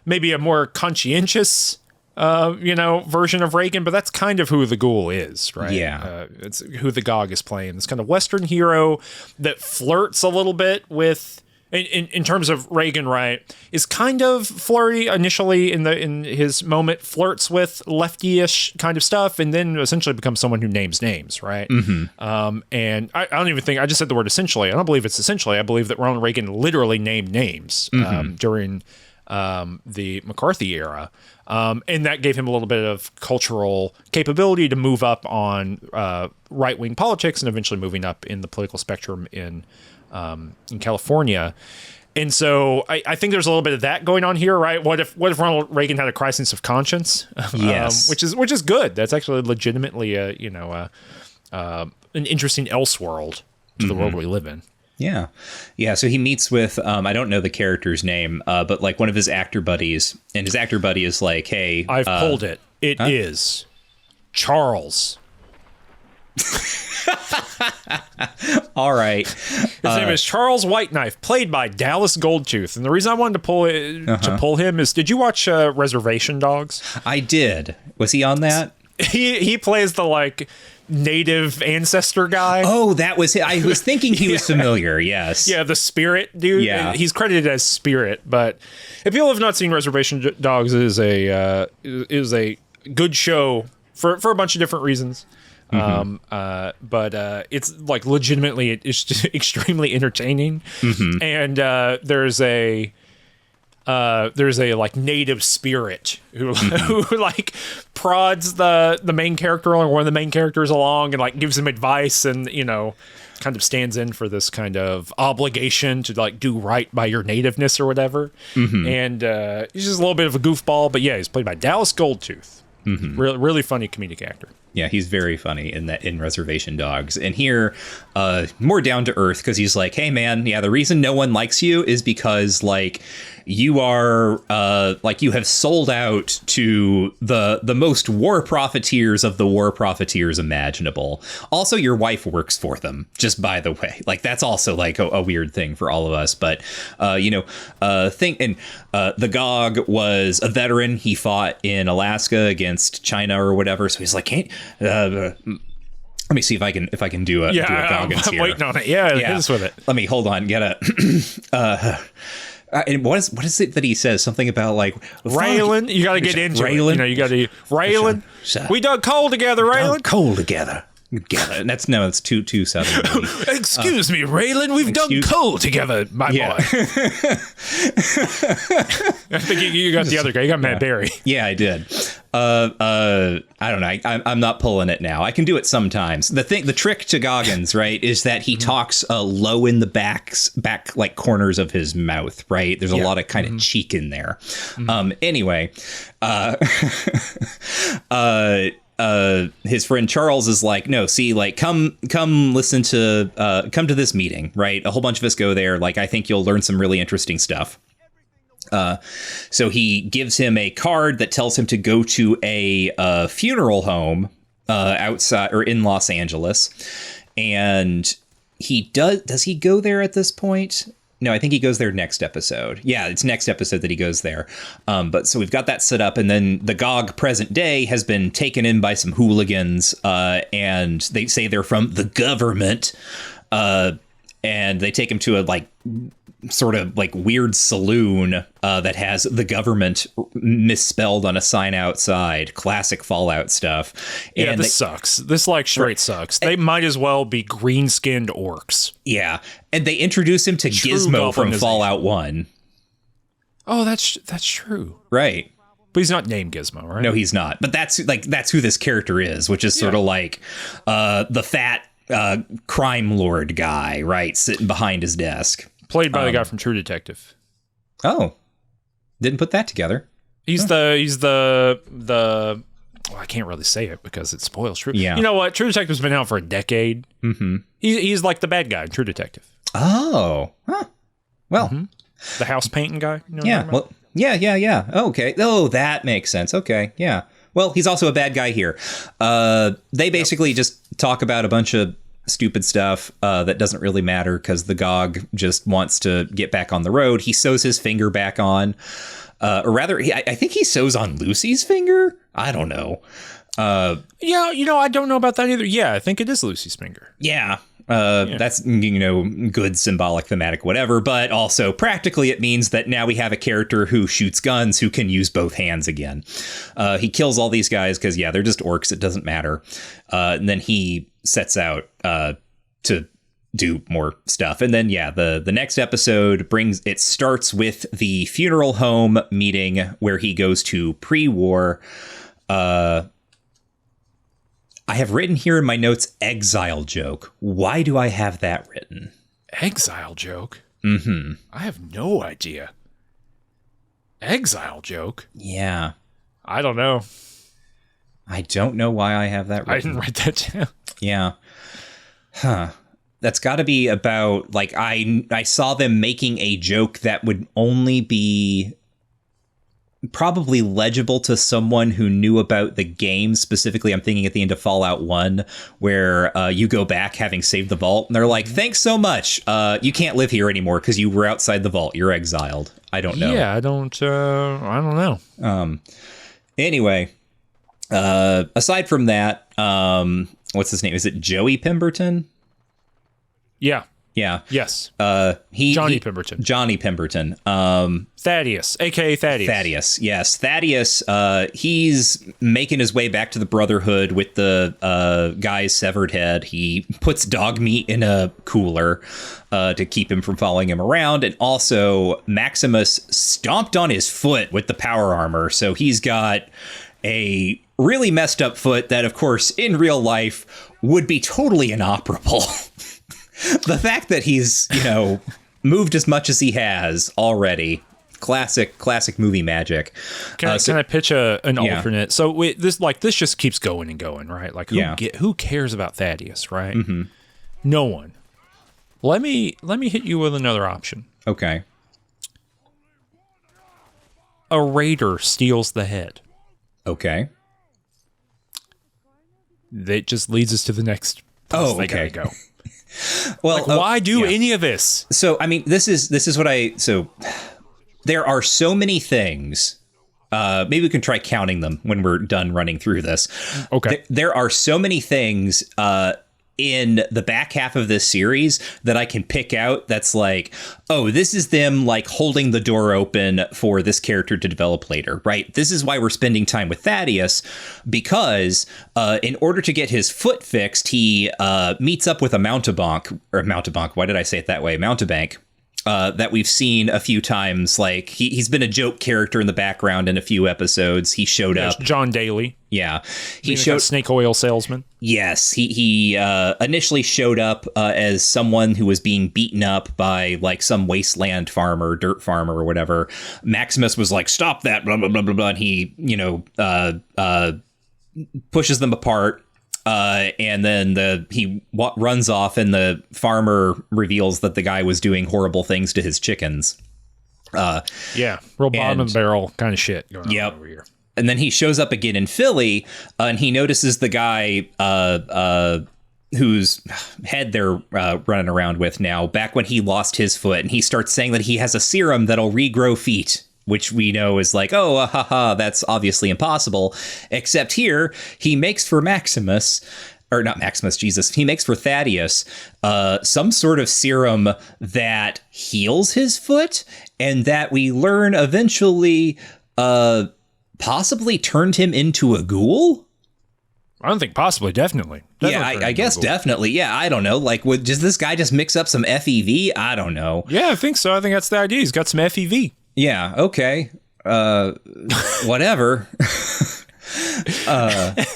maybe a more conscientious, version of Reagan, but that's kind of who the ghoul is, right? Yeah. It's who the GOG is playing. This kind of Western hero that flirts a little bit with in terms of Reagan, right, is kind of flirty initially in his moment, flirts with lefty-ish kind of stuff, and then essentially becomes someone who names names, right? And I don't even think, I just said the word essentially. I don't believe it's essentially. I believe that Ronald Reagan literally named names during the McCarthy era. And that gave him a little bit of cultural capability to move up on right-wing politics and eventually moving up in the political spectrum in California. And so I think there's a little bit of that going on here, right? What if Ronald Reagan had a crisis of conscience? Yes. Which is good. That's actually legitimately an interesting elseworld to the world we live in. Yeah. Yeah. So he meets with, I don't know the character's name, but like one of his actor buddies, and his actor buddy is like, hey, I've pulled it. It is Charles. All right. His name is Charles Whiteknife, played by Dallas Goldtooth. And the reason I wanted to pull him is, did you watch Reservation Dogs? I did. Was he on that? He plays the like native ancestor guy. Oh, that was it. I was thinking he was familiar. Yes. Yeah, the Spirit dude. Yeah. He's credited as Spirit, but if people have not seen Reservation Dogs, it is a good show for a bunch of different reasons. But it's like legitimately it's just extremely entertaining. And there's a like native spirit who like prods the main character or one of the main characters along and like gives him advice and kind of stands in for this kind of obligation to like do right by your nativeness or whatever. And he's just a little bit of a goofball, but yeah, he's played by Dallas Goldtooth. Really funny comedic actor. Yeah, he's very funny in Reservation Dogs. And here, more down to earth, because he's like, hey, man, yeah, the reason no one likes you is because, like, you are, like, you have sold out to the most war profiteers of the war profiteers imaginable. Also, your wife works for them, just by the way. Like, that's also, like, a weird thing for all of us. But, the GOG was a veteran. He fought in Alaska against China or whatever. So he's like, can't... let me see if I can do a Goggins I'm here. waiting on it. Yeah, hit us with it. Let me hold on. Get a. And what is it that he says? Something about like Raylan. You got to get into Raylan. it. You got to Raylan. We dug coal together, Raylan. Coal together. That's too southern. Excuse me, Raylan. We've dug coal together, my boy. I think you got the other guy. You got Matt Berry. Yeah, I did. I don't know. I'm not pulling it now. I can do it sometimes. The trick to Goggins, right, is that he talks low in the back like corners of his mouth, right? There's a lot of kind of cheek in there. Anyway, his friend Charles is like, no, see, like, come listen to, come to this meeting, right? A whole bunch of us go there. Like, I think you'll learn some really interesting stuff. So he gives him a card that tells him to go to a funeral home outside or in Los Angeles. And does he go there at this point? No, I think he goes there next episode. Yeah, it's next episode that he goes there. But so we've got that set up. And then the GOG present day has been taken in by some hooligans. And they say they're from the government. And they take him to a like sort of like weird saloon that has the government misspelled on a sign outside. Classic Fallout stuff. Yeah, this sucks. This like straight sucks. They might as well be green-skinned orcs. Yeah, and they introduce him to Gizmo from Fallout 1. Oh, that's true. Right. But he's not named Gizmo, right? No, he's not. But that's who this character is, which is sort of like the fat crime lord guy, right, sitting behind his desk. Played by the guy from True Detective. Oh, didn't put that together. He's the I can't really say it because it spoils True. Yeah. You know what? True Detective's been out for a decade. Mm-hmm. He's like the bad guy in True Detective. Oh, huh. Well, the house painting guy. You know yeah. Well, yeah. Okay. Oh, that makes sense. Okay. Yeah. Well, he's also a bad guy here. They basically just talk about a bunch of stupid stuff that doesn't really matter because the GOG just wants to get back on the road. He sews his finger back on, or rather, I think he sews on Lucy's finger. I don't know. Yeah, I don't know about that either. Yeah, I think it is Lucy's finger. Yeah. That's, good, symbolic, thematic, whatever. But also practically it means that now we have a character who shoots guns who can use both hands again. He kills all these guys because, they're just orcs. It doesn't matter. And then he sets out to do more stuff. And then, the next episode starts with the funeral home meeting where he goes to pre-war. I have written here in my notes, exile joke. Why do I have that written? Exile joke? Mm-hmm. I have no idea. Exile joke? Yeah. I don't know. I don't know why I have that written. I didn't write that down. Yeah. Huh. That's got to be about, like, I saw them making a joke that would only be probably legible to someone who knew about the game. Specifically, I'm thinking at the end of Fallout 1, where you go back having saved the vault, and they're like, thanks so much. You can't live here anymore because you were outside the vault. You're exiled. I don't know. Yeah, I don't know. Anyway, aside from that, what's his name? Is it Joey Pemberton? Yeah. Yeah. Yes. Johnny Pemberton. Johnny Pemberton. Thaddeus, aka Thaddeus. Thaddeus. Yes. Thaddeus. He's making his way back to the Brotherhood with the guy's severed head. He puts dog meat in a cooler to keep him from following him around. And also Maximus stomped on his foot with the power armor. So he's got a really messed up foot that, of course, in real life would be totally inoperable. The fact that he's, moved as much as he has already, classic movie magic. Can I pitch an alternate? So this just keeps going and going, right? Like who cares about Thaddeus, right? Mm-hmm. No one. Let me hit you with another option. Okay. A raider steals the head. Okay. That just leads us to the next place they gotta go. Well, why do any of this? So, I mean, this is what so there are so many things. Maybe we can try counting them when we're done running through this. Okay. There are so many things in the back half of this series that I can pick out that's like, oh, this is them like holding the door open for this character to develop later, right? This is why we're spending time with Thaddeus, because in order to get his foot fixed, he meets up with a mountebank. Why did I say it that way? Mountebank. That we've seen a few times. Like he's been a joke character in the background in a few episodes. He showed up. John Daly. Yeah, he showed a snake oil salesman. Yes, he initially showed up as someone who was being beaten up by like some wasteland farmer, dirt farmer, or whatever. Maximus was like, "Stop that!" Blah blah blah blah blah. And he, pushes them apart. And then he runs off, and the farmer reveals that the guy was doing horrible things to his chickens. Real bottom of the barrel kind of shit going on over here. And then he shows up again in Philly, and he notices the guy whose head they're running around with now, back when he lost his foot, and he starts saying that he has a serum that'll regrow feet, which we know is like, oh, that's obviously impossible. Except here, he makes for Maximus, or not Maximus, Jesus. He makes for Thaddeus some sort of serum that heals his foot, and that we learn eventually possibly turned him into a ghoul. I don't think possibly, definitely. Yeah, I guess definitely. Yeah, I don't know. Like, does this guy just mix up some FEV? I don't know. Yeah, I think so. I think that's the idea. He's got some FEV. Yeah, okay. Whatever. I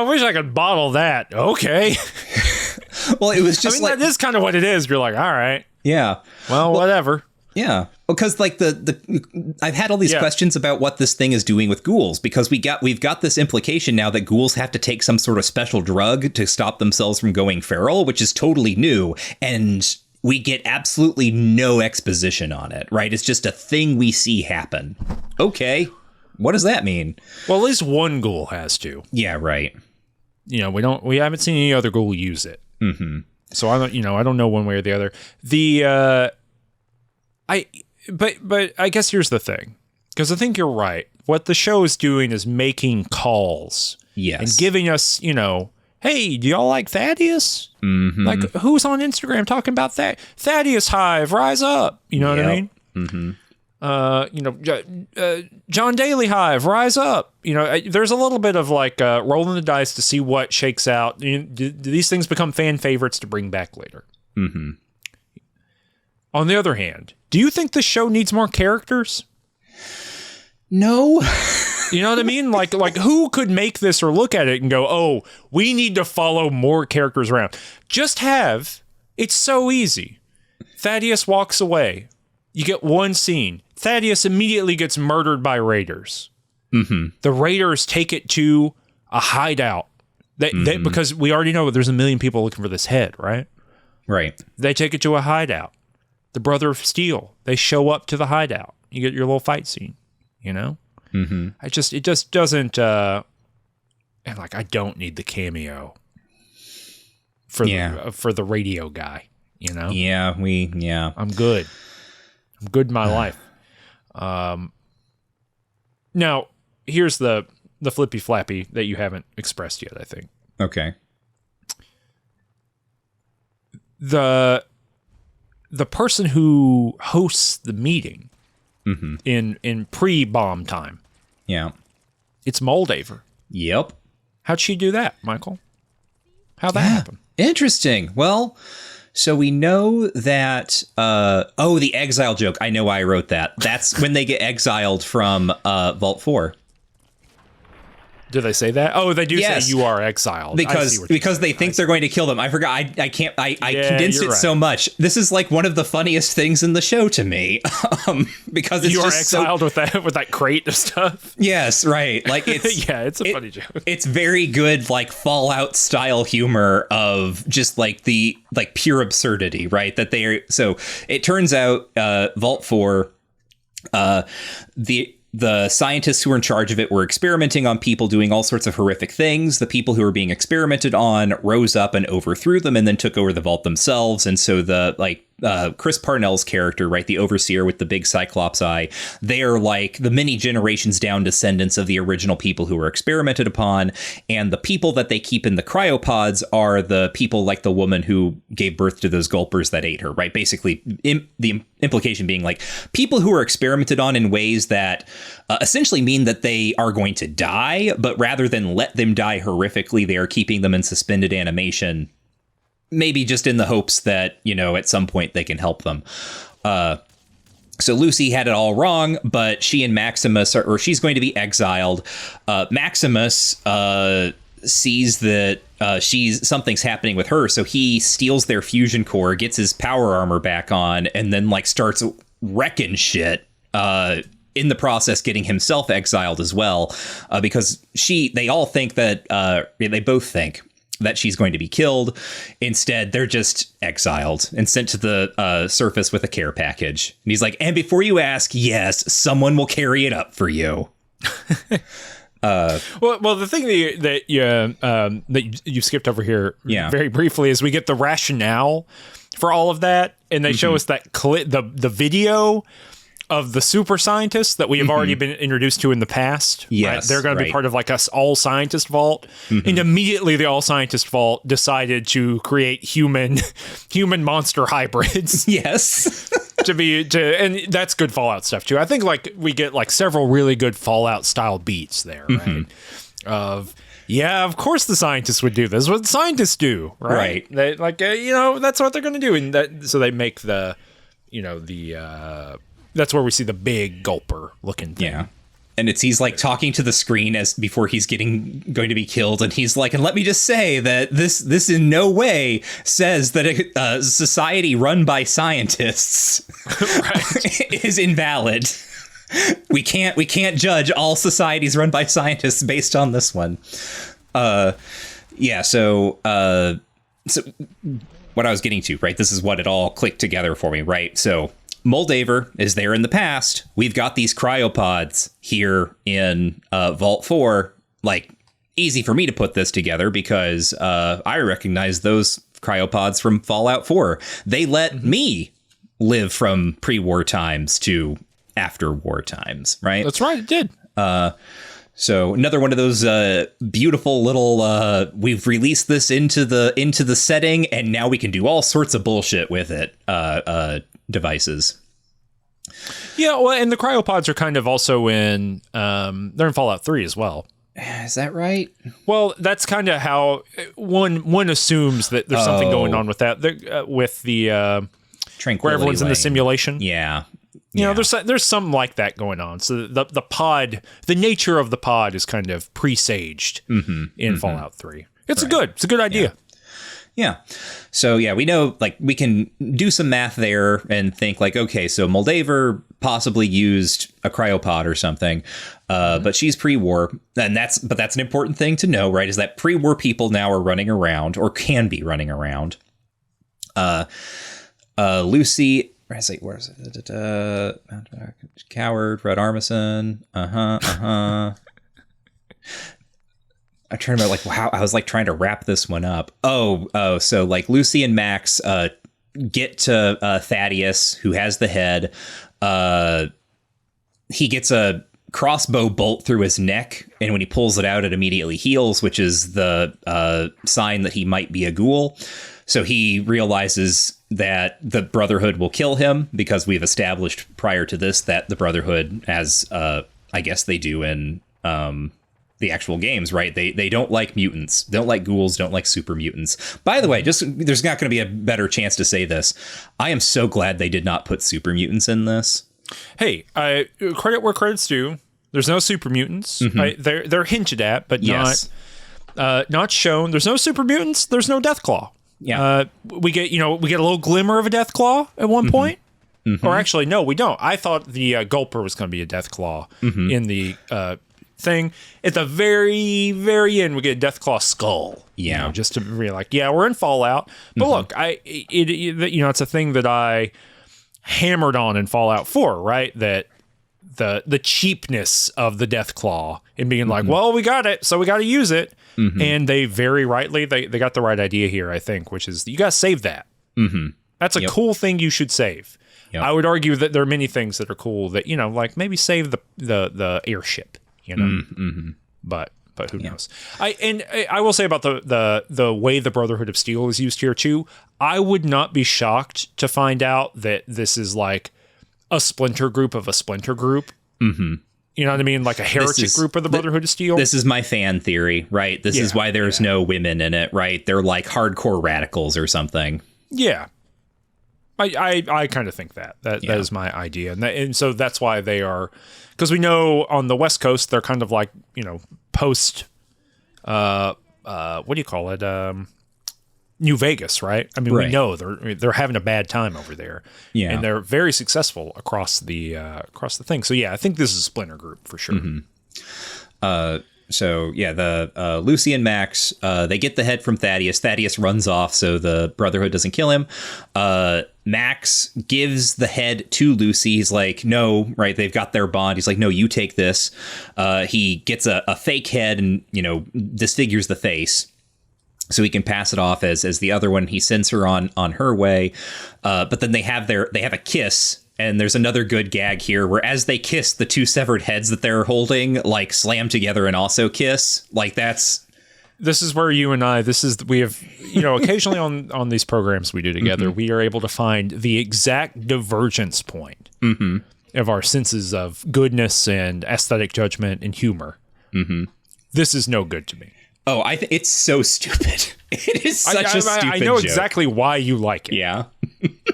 wish I could bottle that. Okay. Well, it was just that is kind of what it is. You're like, all right. Yeah. Well, whatever. Yeah. Because like I've had all these questions about what this thing is doing with ghouls, because we've got this implication now that ghouls have to take some sort of special drug to stop themselves from going feral, which is totally new. And we get absolutely no exposition on it, right? It's just a thing we see happen. Okay. What does that mean? Well, at least one ghoul has to. Yeah, right. We haven't seen any other ghoul use it. Mm-hmm. So I don't know one way or the other. But I guess here's the thing, because I think you're right. What the show is doing is making calls. Yes. And giving us, hey, do y'all like Thaddeus? Mm-hmm. Like, who's on Instagram talking about that? Thaddeus Hive, rise up. You know what I mean? Mm-hmm. John Daly Hive, rise up. There's a little bit of like rolling the dice to see what shakes out. Do these things become fan favorites to bring back later? Mm-hmm. On the other hand, do you think the show needs more characters? No. You know what I mean? Like who could make this or look at it and go, oh, we need to follow more characters around? It's so easy. Thaddeus walks away. You get one scene. Thaddeus immediately gets murdered by raiders. Mm-hmm. The raiders take it to a hideout. Because we already know there's a million people looking for this head, right? Right. They take it to a hideout. The Brother of Steel, they show up to the hideout. You get your little fight scene, Mm-hmm. It just doesn't, and like, I don't need the cameo for the radio guy, Yeah, I'm good. I'm good in my life. Now, here's the flippy flappy that you haven't expressed yet, I think. Okay. The person who hosts the meeting in pre-bomb time. Yeah. It's Moldaver. Yep. How'd she do that, Michael? How'd that happen? Interesting. Well, so we know that, the exile joke. I know why I wrote that. That's when they get exiled from Vault 4. Do they say that? Oh, they do Yes. say you are exiled. Because they think they're going to kill them. I forgot. I can't. I condensed it so much. This is like one of the funniest things in the show to me, because it's you are just exiled with that crate of stuff. Yes, right. Like it's it's a funny joke. It's very good, like Fallout style humor of just like the pure absurdity, right? That they are. So it turns out Vault 4, the scientists who were in charge of it were experimenting on people doing all sorts of horrific things. The people who were being experimented on rose up and overthrew them and then took over the vault themselves. And so Chris Parnell's character, right, the overseer with the big cyclops eye, they are like the many generations down descendants of the original people who were experimented upon. And the people that they keep in the cryopods are the people like the woman who gave birth to those gulpers that ate her, right? Basically, the implication being like people who are experimented on in ways that essentially mean that they are going to die, but rather than let them die horrifically, they are keeping them in suspended animation, maybe just in the hopes that, at some point they can help them. So Lucy had it all wrong, but she and Maximus she's going to be exiled. Maximus sees that something's happening with her, so he steals their fusion core, gets his power armor back on, and then starts wrecking shit. In the process, getting himself exiled as well, because they all think that they both think that she's going to be killed. Instead, they're just exiled and sent to the surface with a care package. And he's like, and before you ask, yes, someone will carry it up for you. Well, the thing that you skipped over here very briefly is we get the rationale for all of that, and they show us that the video of the super scientists that we have already been introduced to in the past. Yes, right? They're going to be part of like us all scientist vault. And immediately the all scientist vault decided to create human monster hybrids. Yes. and that's good Fallout stuff too. I think like we get like several really good Fallout style beats there, right? Of course the scientists would do this. What scientists do, right? They that's what they're going to do. And so they make that's where we see the big gulper looking thing. Yeah. And he's like talking to the screen before he's going to be killed. And he's like, and let me just say that this in no way says that a society run by scientists is invalid. We can't judge all societies run by scientists based on this one. So what I was getting to, right? This is what it all clicked together for me, right? So Moldaver is there in the past. We've got these cryopods here in Vault 4. Like, easy for me to put this together because I recognize those cryopods from Fallout 4. They let me live from pre-war times to after war times, right? That's right, it did. So another one of those beautiful little we've released this into the setting, and now we can do all sorts of bullshit with it devices. Yeah, well, and the cryopods are kind of also in they're in Fallout 3 as well. Is that right? Well, that's kind of how one assumes that there's something going on with that with the where everyone's in the simulation. Yeah. You know, there's something like that going on. So the pod, the nature of the pod is kind of presaged in Fallout 3. It's a good idea. Yeah. So yeah, we know, like, we can do some math there and think like, okay, so Moldaver possibly used a cryopod or something, but she's pre-war, and that's an important thing to know, right? Is that pre-war people now are running around, or can be running around. Lucy. Where is it? Coward, Red Armisen. I'm trying to remember, like, how I was like trying to wrap this one up. So like Lucy and Max get to Thaddeus, who has the head. He gets a crossbow bolt through his neck, and when he pulls it out, it immediately heals, which is the sign that he might be a ghoul. So he realizes that the Brotherhood will kill him, because we've established prior to this that the Brotherhood, as I guess they do in the actual games, right? They don't like mutants, don't like ghouls, don't like super mutants. By the way, just there's not going to be a better chance to say this. I am so glad they did not put super mutants in this. Hey, credit where credit's due. There's no super mutants. They're hinted at, but not shown. There's no super mutants. There's no Deathclaw. Yeah. We get a little glimmer of a Deathclaw at one point. Or actually, no, we don't. I thought the Gulper was going to be a Deathclaw in the thing. At the very, very end, we get a Deathclaw skull. Yeah. You know, just to be like, yeah, we're in Fallout. But look, it's a thing that I hammered on in Fallout 4, right? That the cheapness of the Deathclaw and being like, well, we got it, so we got to use it. And they very rightly, they got the right idea here, I think, which is you got to save that. That's a cool thing you should save. I would argue that there are many things that are cool that, like maybe save the airship, but who knows? I will say about the way the Brotherhood of Steel is used here too. I would not be shocked to find out that this is like a splinter group of a splinter group. You know what I mean? Like a heretic group of the Brotherhood of Steel. This is my fan theory, right? This is why there's no women in it, right? They're like hardcore radicals or something. Yeah. I kind of think that is my idea. And so that's why they are, because we know on the West Coast, they're kind of like, post, what do you call it? New Vegas, right? I mean, we know they're having a bad time over there, and they're very successful across the thing. So yeah, I think this is a splinter group for sure. So yeah, the Lucy and Max, they get the head from Thaddeus. Thaddeus runs off, so the Brotherhood doesn't kill him. Max gives the head to Lucy. He's like, no, right? They've got their bond. He's like, no, you take this. He gets a fake head and disfigures the face, so he can pass it off as the other one. He sends her on her way. But then they have a kiss, and there's another good gag here where as they kiss, the two severed heads that they're holding like slam together and also kiss. Like this is where we have, occasionally on these programs we do together, we are able to find the exact divergence point of our senses of goodness and aesthetic judgment and humor. This is no good to me. Oh, it's so stupid. It is such a stupid I know joke. Exactly why you like it. Yeah.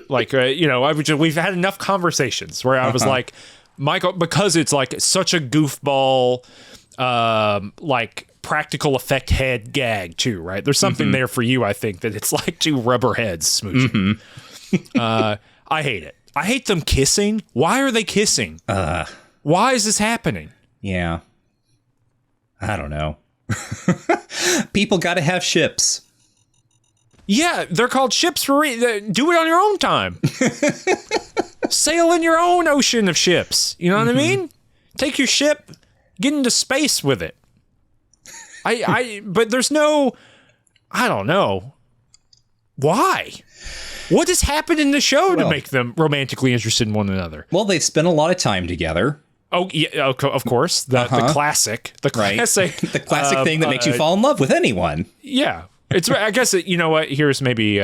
Like, we've had enough conversations where I was like, Michael, because it's like such a goofball, like practical effect head gag too, right? There's something there for you, I think, that it's like two rubber heads smooching. I hate it. I hate them kissing. Why are they kissing? Why is this happening? Yeah. I don't know. People got to have ships. Yeah, they're called ships for do it on your own time. Sail in your own ocean of ships. You know what I mean? Take your ship, get into space with it. But there's no, I don't know. Why? What has happened in the show to make them romantically interested in one another? Well, they've spent a lot of time together. Oh yeah, of course. The classic, the classic, the classic thing that makes you fall in love with anyone. Yeah, it's. I guess you know what. Here's maybe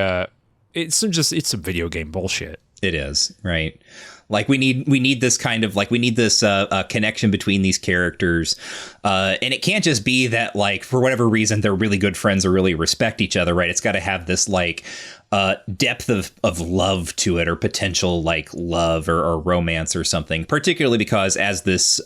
it's some video game bullshit. It is, right? Like we need this kind of like we need this connection between these characters, and it can't just be that like for whatever reason they're really good friends or really respect each other, right? It's got to have this like depth of love to it, or potential like love or romance or something. Particularly because as this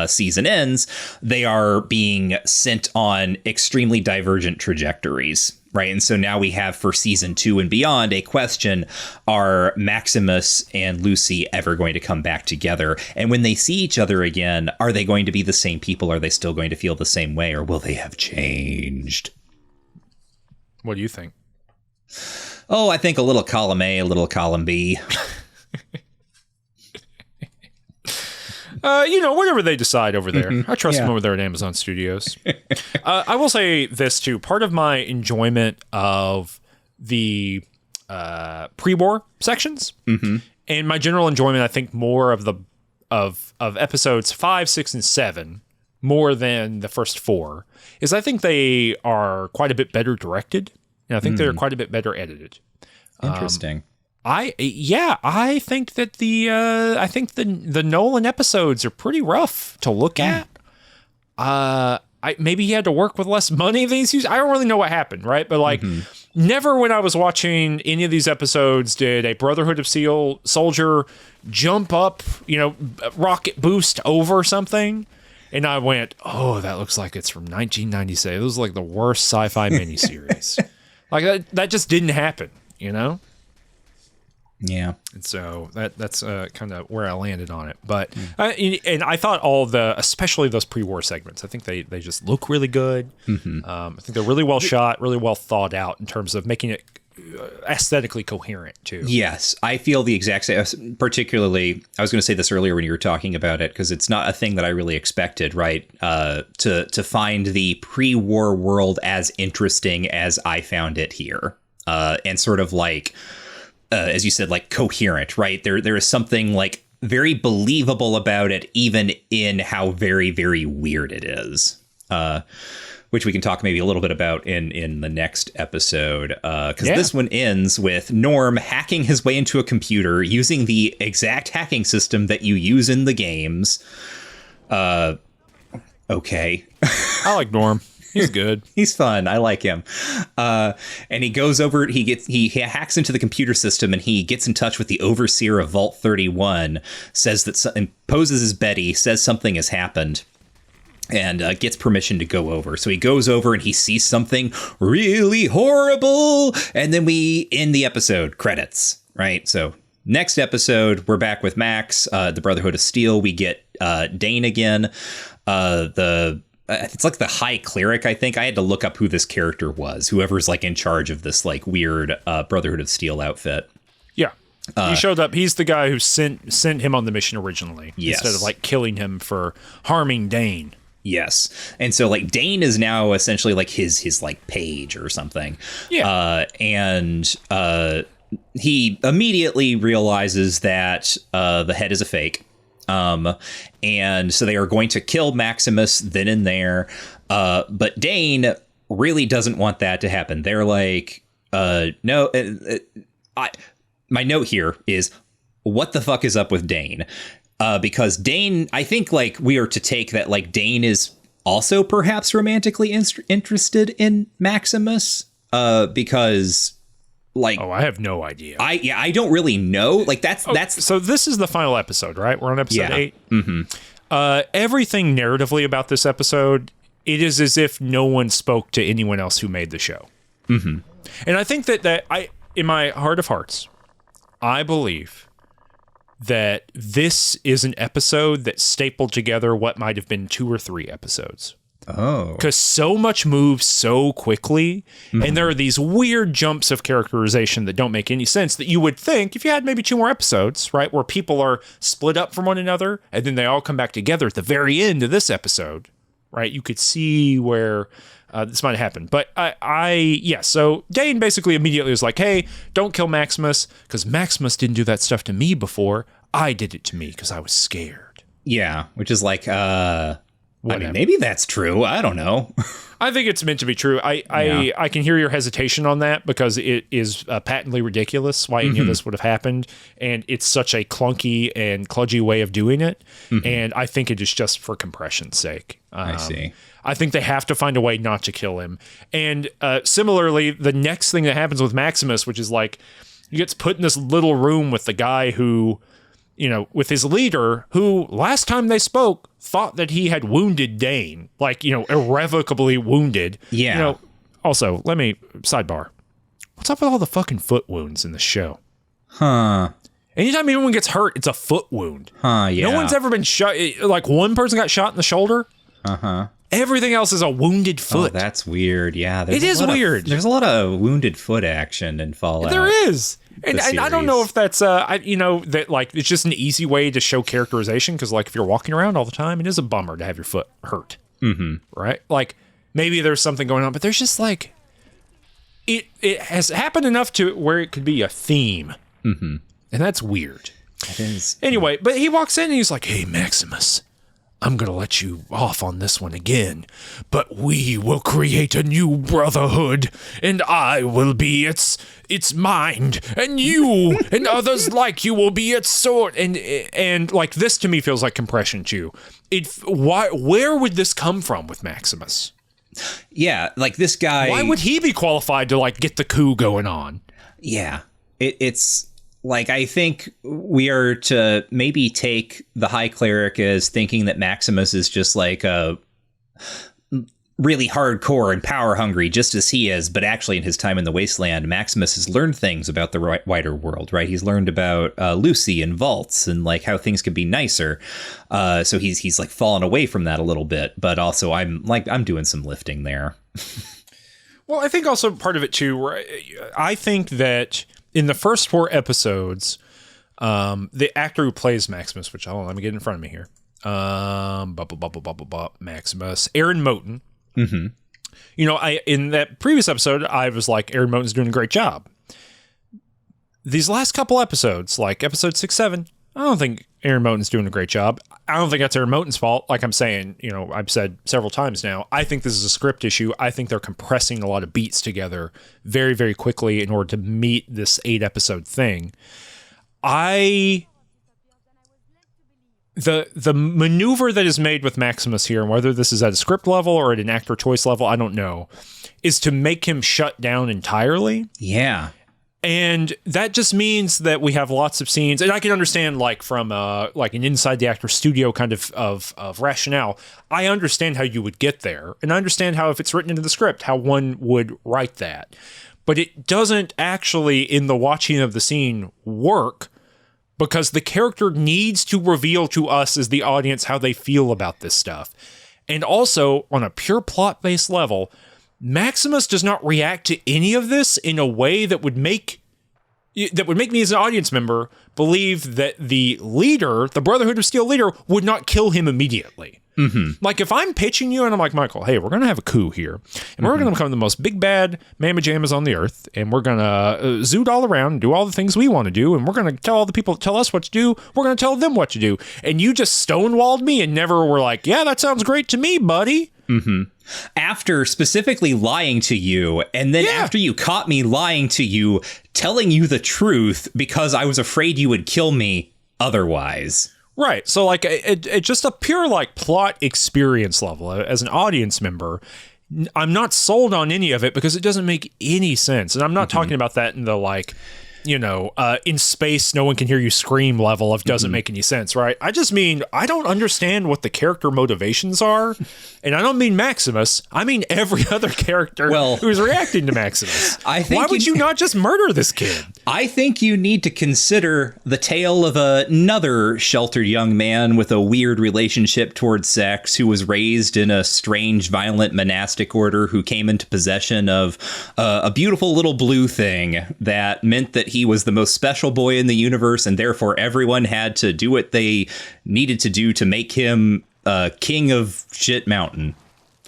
season ends, they are being sent on extremely divergent trajectories. Right. And so now we have for season 2 and beyond a question. Are Maximus and Lucy ever going to come back together? And when they see each other again, are they going to be the same people? Are they still going to feel the same way? Or will they have changed? What do you think? Oh, I think a little column A, a little column B. Whatever they decide over there. I trust them over there at Amazon Studios. I will say this, too. Part of my enjoyment of the pre-war sections and my general enjoyment, I think, more of the of episodes 5, 6, and 7 more than the first 4 is I think they are quite a bit better directed, and I think they're quite a bit better edited. Interesting. I think that the Nolan episodes are pretty rough to look at. Maybe he had to work with less money than he's used. I don't really know what happened, right? But like, never when I was watching any of these episodes did a Brotherhood of Steel soldier jump up, rocket boost over something, and I went, "Oh, that looks like it's from 1996." It was like the worst sci-fi miniseries. Like that just didn't happen, Yeah. And so that's kind of where I landed on it. But and I thought especially those pre-war segments, I think they just look really good. I think they're really well shot, really well thought out in terms of making it aesthetically coherent too. Yes, I feel the exact same. Particularly, I was going to say this earlier when you were talking about it, because it's not a thing that I really expected, right? To find the pre-war world as interesting as I found it here, and sort of like. As you said, like coherent, right? There is something like very believable about it, even in how very, very weird it is, which we can talk maybe a little bit about in the next episode, because this one ends with Norm hacking his way into a computer using the exact hacking system that you use in the games. Okay. I like Norm. He's good. He's fun. I like him. And he goes over, he hacks into the computer system, and he gets in touch with the overseer of Vault 31, says that, and poses as Betty, says something has happened, and gets permission to go over. So he goes over and he sees something really horrible. And then we end the episode, credits, right? So next episode, we're back with Max, the Brotherhood of Steel. We get Dane again. It's like the High Cleric, I think. I had to look up who this character was, whoever's like in charge of this like weird Brotherhood of Steel outfit. Yeah. He showed up. He's the guy who sent him on the mission originally. Yes. Instead of like killing him for harming Dane. Yes. And so like Dane is now essentially like his like page or something. Yeah. And he immediately realizes that the head is a fake. And so they are going to kill Maximus then and there. But Dane really doesn't want that to happen. They're like, no, my note here is, what the fuck is up with Dane? Because Dane, I think like we are to take that like Dane is also perhaps romantically interested in Maximus, because like, I have no idea. I don't really know. Like that's so this is the final episode, right? We're on episode 8. Everything narratively about this episode, it is as if no one spoke to anyone else who made the show. And I think that I, in my heart of hearts, I believe that this is an episode that stapled together what might have been 2 or 3 episodes. Oh. Because so much moves so quickly, and there are these weird jumps of characterization that don't make any sense, that you would think if you had maybe 2 more episodes, right, where people are split up from one another, and then they all come back together at the very end of this episode, right, you could see where this might happen. But so Dane basically immediately was like, hey, don't kill Maximus, because Maximus didn't do that stuff to me before. I did it to me because I was scared. Yeah, which is like, I Whatever. mean, maybe that's true. I don't know. I think it's meant to be true. I can hear your hesitation on that because it is patently ridiculous why any of this would have happened, and it's such a clunky and kludgy way of doing it. And I think it is just for compression's sake. I see. I think they have to find a way not to kill him. And similarly, the next thing that happens with Maximus, which is like he gets put in this little room with the guy who, you know, with his leader, who last time they spoke thought that he had wounded Dane, like, you know, irrevocably wounded. Yeah. You know, also, let me sidebar. What's up with all the fucking foot wounds in the show? Huh. Anytime anyone gets hurt, it's a foot wound. Huh, yeah. No one's ever been shot. Like, one person got shot in the shoulder. Uh-huh. Everything else is a wounded foot. Oh, that's weird. Yeah. It is weird. There's a lot of wounded foot action in Fallout. There is. And I don't know if that's, that like it's just an easy way to show characterization because, like, if you're walking around all the time, it is a bummer to have your foot hurt. Right? Like, maybe there's something going on, but there's just like, it has happened enough to where it could be a theme. And that's weird. It is. Anyway, but he walks in and he's like, "Hey, Maximus, I'm going to let you off on this one again, but we will create a new brotherhood, and I will be its mind, and you and others like you will be its sword." And like, this to me feels like compression too. Where would this come from with Maximus? Yeah, like this guy. Why would he be qualified to like get the coup going on? Yeah, it's like, I think we are to maybe take the High Cleric as thinking that Maximus is just like a really hardcore and power hungry, just as he is. But actually, in his time in the Wasteland, Maximus has learned things about the wider world, right? He's learned about Lucy and vaults and like how things could be nicer. So he's like fallen away from that a little bit. But also, I'm doing some lifting there. Well, I think also part of it too, I think that in the first 4 episodes, the actor who plays Maximus, which let me get in front of me here. Maximus, Aaron Moten. You know, in that previous episode, I was like, Aaron Moten's doing a great job. These last couple episodes, like episode 6, 7, I don't think Aaron Moten's doing a great job. I don't think that's Aaron Moten's fault. Like I'm saying, you know, I've said several times now, I think this is a script issue. I think they're compressing a lot of beats together very, very quickly in order to meet this 8-episode thing. The maneuver that is made with Maximus here, and whether this is at a script level or at an actor choice level, I don't know, is to make him shut down entirely. Yeah. And that just means that we have lots of scenes, and I can understand, like, from like an inside the actor studio kind of rationale. I understand how you would get there, and I understand how, if it's written into the script, how one would write that. But it doesn't actually, in the watching of the scene, work, because the character needs to reveal to us as the audience how they feel about this stuff. And also, on a pure plot-based level, Maximus does not react to any of this in a way that would make me as an audience member believe that the leader, the Brotherhood of Steel leader, would not kill him immediately. Like, if I'm pitching you and I'm like, Michael, hey, we're going to have a coup here, and we're going to become the most big bad mamma jammas on the earth, and we're going to zoot all around and do all the things we want to do, and we're going to tell all the people that tell us what to do, we're going to tell them what to do, and you just stonewalled me and never were like, yeah, that sounds great to me, buddy. After specifically lying to you, and then after you caught me lying to you, telling you the truth because I was afraid you would kill me otherwise. Right. So, like, it just a pure, like, plot experience level as an audience member, I'm not sold on any of it because it doesn't make any sense. And I'm not talking about that in the, like, you know, in space, no one can hear you scream level of doesn't make any sense, right? I just mean, I don't understand what the character motivations are. And I don't mean Maximus. I mean every other character who's reacting to Maximus. Why would you not just murder this kid? I think you need to consider the tale of another sheltered young man with a weird relationship towards sex who was raised in a strange, violent monastic order who came into possession of a beautiful little blue thing that meant that he was the most special boy in the universe, and therefore everyone had to do what they needed to do to make him king of shit mountain.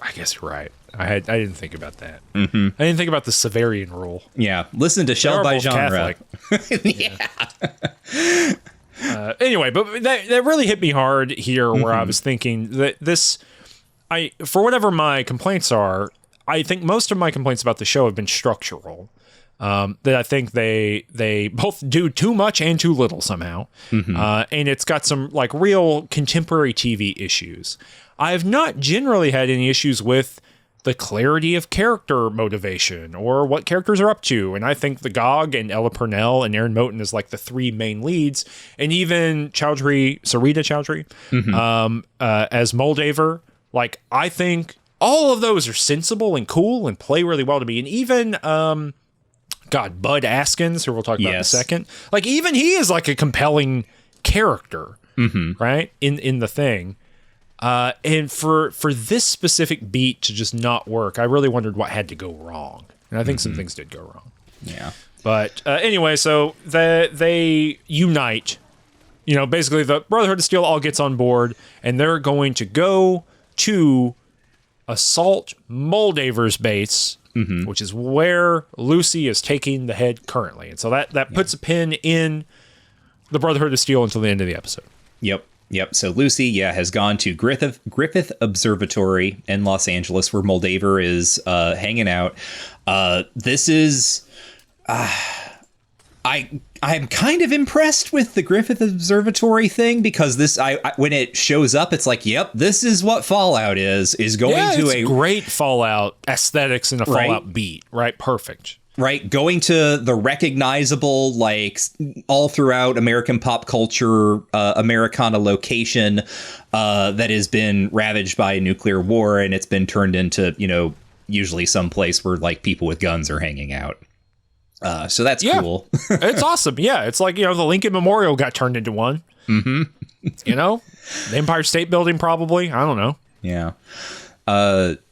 I guess you're right. I didn't think about that. I didn't think about the Severian rule. Yeah, listen to Shelled by Genre. Yeah. Anyway, but that really hit me hard here, where I was thinking that for whatever my complaints are, I think most of my complaints about the show have been structural. That I think they both do too much and too little somehow. And it's got some like real contemporary TV issues. I have not generally had any issues with the clarity of character motivation or what characters are up to. And I think the GOG and Ella Purnell and Aaron Moten is like the three main leads. And even Sarita Choudhury, as Moldaver, like I think all of those are sensible and cool and play really well to me. And even, Bud Askins, who we'll talk about in a second, like even he is like a compelling character, right? In the thing. And for this specific beat to just not work, I really wondered what had to go wrong. And I think some things did go wrong. Yeah. But anyway, so they unite. You know, basically the Brotherhood of Steel all gets on board, and they're going to go to assault Moldaver's base, which is where Lucy is taking the head currently. And so that puts a pin in the Brotherhood of Steel until the end of the episode. Yep. So Lucy, has gone to Griffith Observatory in Los Angeles, where Moldaver is hanging out. This is, I'm kind of impressed with the Griffith Observatory thing, because this, when it shows up, it's like, yep, this is what Fallout is going to a great Fallout aesthetics and a Fallout beat, right? Perfect. Right, going to the recognizable, like, all throughout American pop culture, Americana location that has been ravaged by a nuclear war, and it's been turned into, usually some place where, like, people with guns are hanging out. So that's cool. It's awesome. Yeah, it's like, the Lincoln Memorial got turned into one. The Empire State Building, probably. I don't know. Yeah.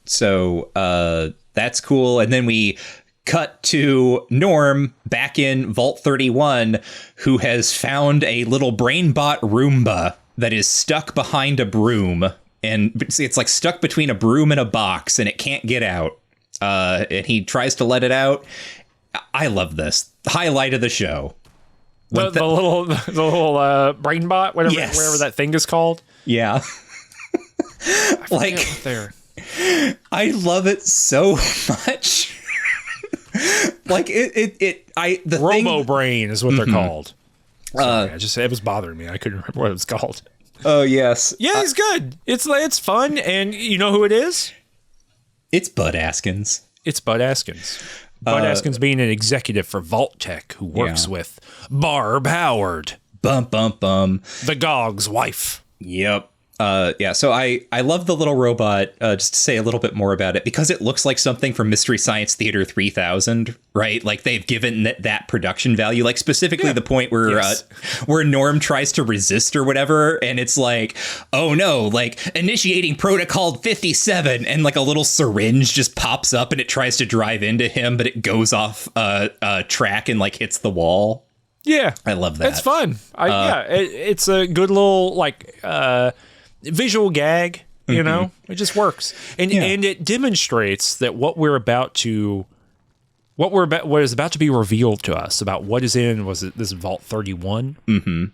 So that's cool. And then we cut to Norm back in Vault 31, who has found a little brain-bot Roomba that is stuck behind a broom. And it's like stuck between a broom and a box, and it can't get out. And he tries to let it out. I love this. Highlight of the show. The little brain bot, whatever that thing is called. Yeah. I love it so much. Like the Robo Brain is what they're called. Sorry, it was bothering me. I couldn't remember what it was called. Oh yes. Yeah, it's good. It's fun, and you know who it is? It's Bud Askins. It's Bud Askins. Bud Askins being an executive for Vault Tech who works with Barb Howard. Bum bum bum. The GOG's wife. Yep. So I love the little robot, just to say a little bit more about it, because it looks like something from Mystery Science Theater 3000, right? Like they've given that production value, like specifically the point where Norm tries to resist or whatever. And it's like, oh no, like initiating protocol 57, and like a little syringe just pops up and it tries to drive into him, but it goes off track and like hits the wall. Yeah. I love that. It's fun. It's a good little visual gag, it just works. And it demonstrates that what is about to be revealed to us about what is in this Vault 31.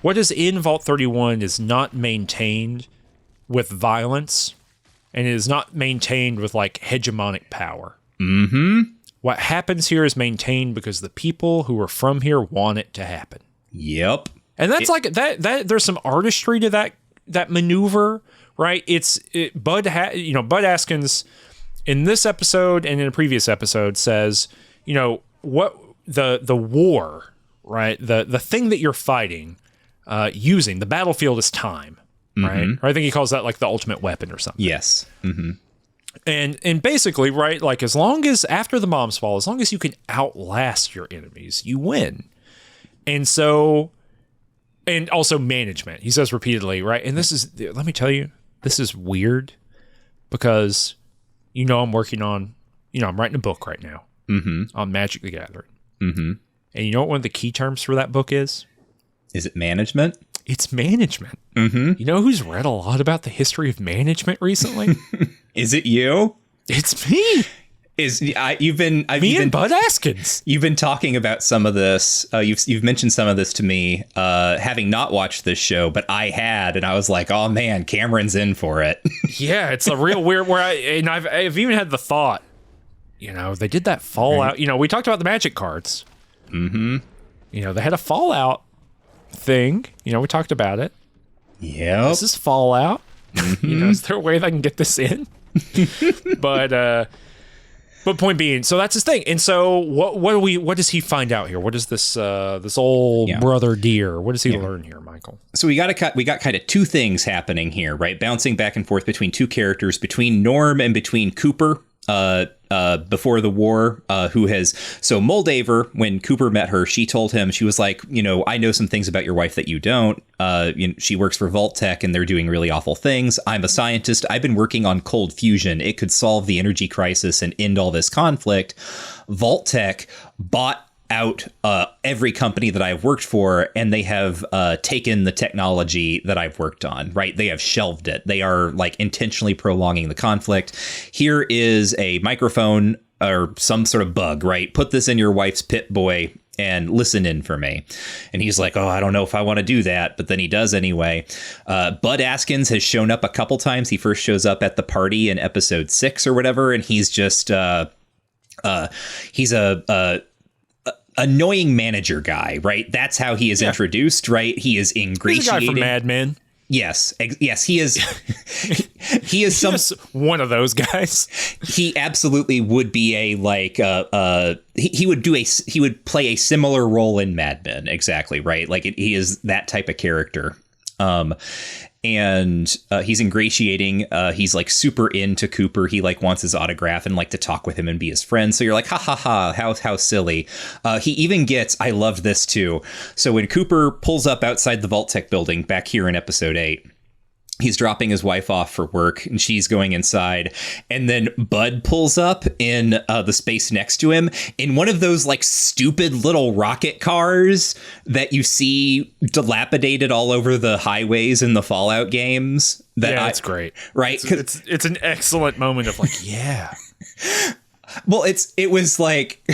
What is in Vault 31 is not maintained with violence, and it is not maintained with like hegemonic power. What happens here is maintained because the people who are from here want it to happen. Yep. And that's that there's some artistry to that maneuver, right? Bud Askins in this episode and in a previous episode says, what the war, right? The thing that you're fighting, using the battlefield is time, right? Or I think he calls that like the ultimate weapon or something. Yes. And basically, right, like as long as after the bombs fall, as long as you can outlast your enemies, you win. And so, and also management, he says repeatedly, right? And let me tell you, this is weird because, I'm working on, I'm writing a book right now on Magic the Gathering. And you know what one of the key terms for that book is? Is it management? It's management. You know who's read a lot about the history of management recently? Is it you? It's me. you've been Bud Askins. You've been talking about some of this. You've mentioned some of this to me, having not watched this show, but I had, and I was like, oh man, Cameron's in for it. Yeah, it's a real weird. I've even had the thought, they did that Fallout. Right. We talked about the Magic cards. Mm-hmm. They had a Fallout thing. We talked about it. Yeah. This is Fallout. Mm-hmm. Is there a way that I can get this in? But point being, so that's his thing. And so what does he find out here? What is this old brother deer? What does he learn here, Michael? So we got kind of two things happening here, right? Bouncing back and forth between two characters, between Norm and between Cooper. Before the war, so Moldaver, when Cooper met her, she told him, she was like, I know some things about your wife that you don't. She works for Vault-Tec and they're doing really awful things. I'm a scientist. I've been working on cold fusion. It could solve the energy crisis and end all this conflict. Vault-Tec bought out every company that I've worked for, and they have taken the technology that I've worked on, right? They have shelved it. They are like intentionally prolonging the conflict. Here is a microphone or some sort of bug, right? Put this in your wife's Pip-Boy and listen in for me. And he's like, oh, I don't know if I want to do that. But then he does anyway. Bud Askins has shown up a couple times. He first shows up at the party in episode 6 or whatever. And he's just he's a annoying manager guy, right? That's how he is introduced, right? He is ingratiating. He's a guy from Mad Men. Yes, he is. He is one of those guys. He absolutely would be he would play a similar role in Mad Men, exactly, right? Like he is that type of character. And he's ingratiating. He's like super into Cooper. He like wants his autograph and like to talk with him and be his friend. So you're like, ha ha ha, how silly. He even gets, I loved this too. So when Cooper pulls up outside the Vault-Tec building back here in episode 8, he's dropping his wife off for work and she's going inside. And then Bud pulls up in the space next to him in one of those like stupid little rocket cars that you see dilapidated all over the highways in the Fallout games. That's great. Right. It's an excellent moment of like, yeah. Well, it was like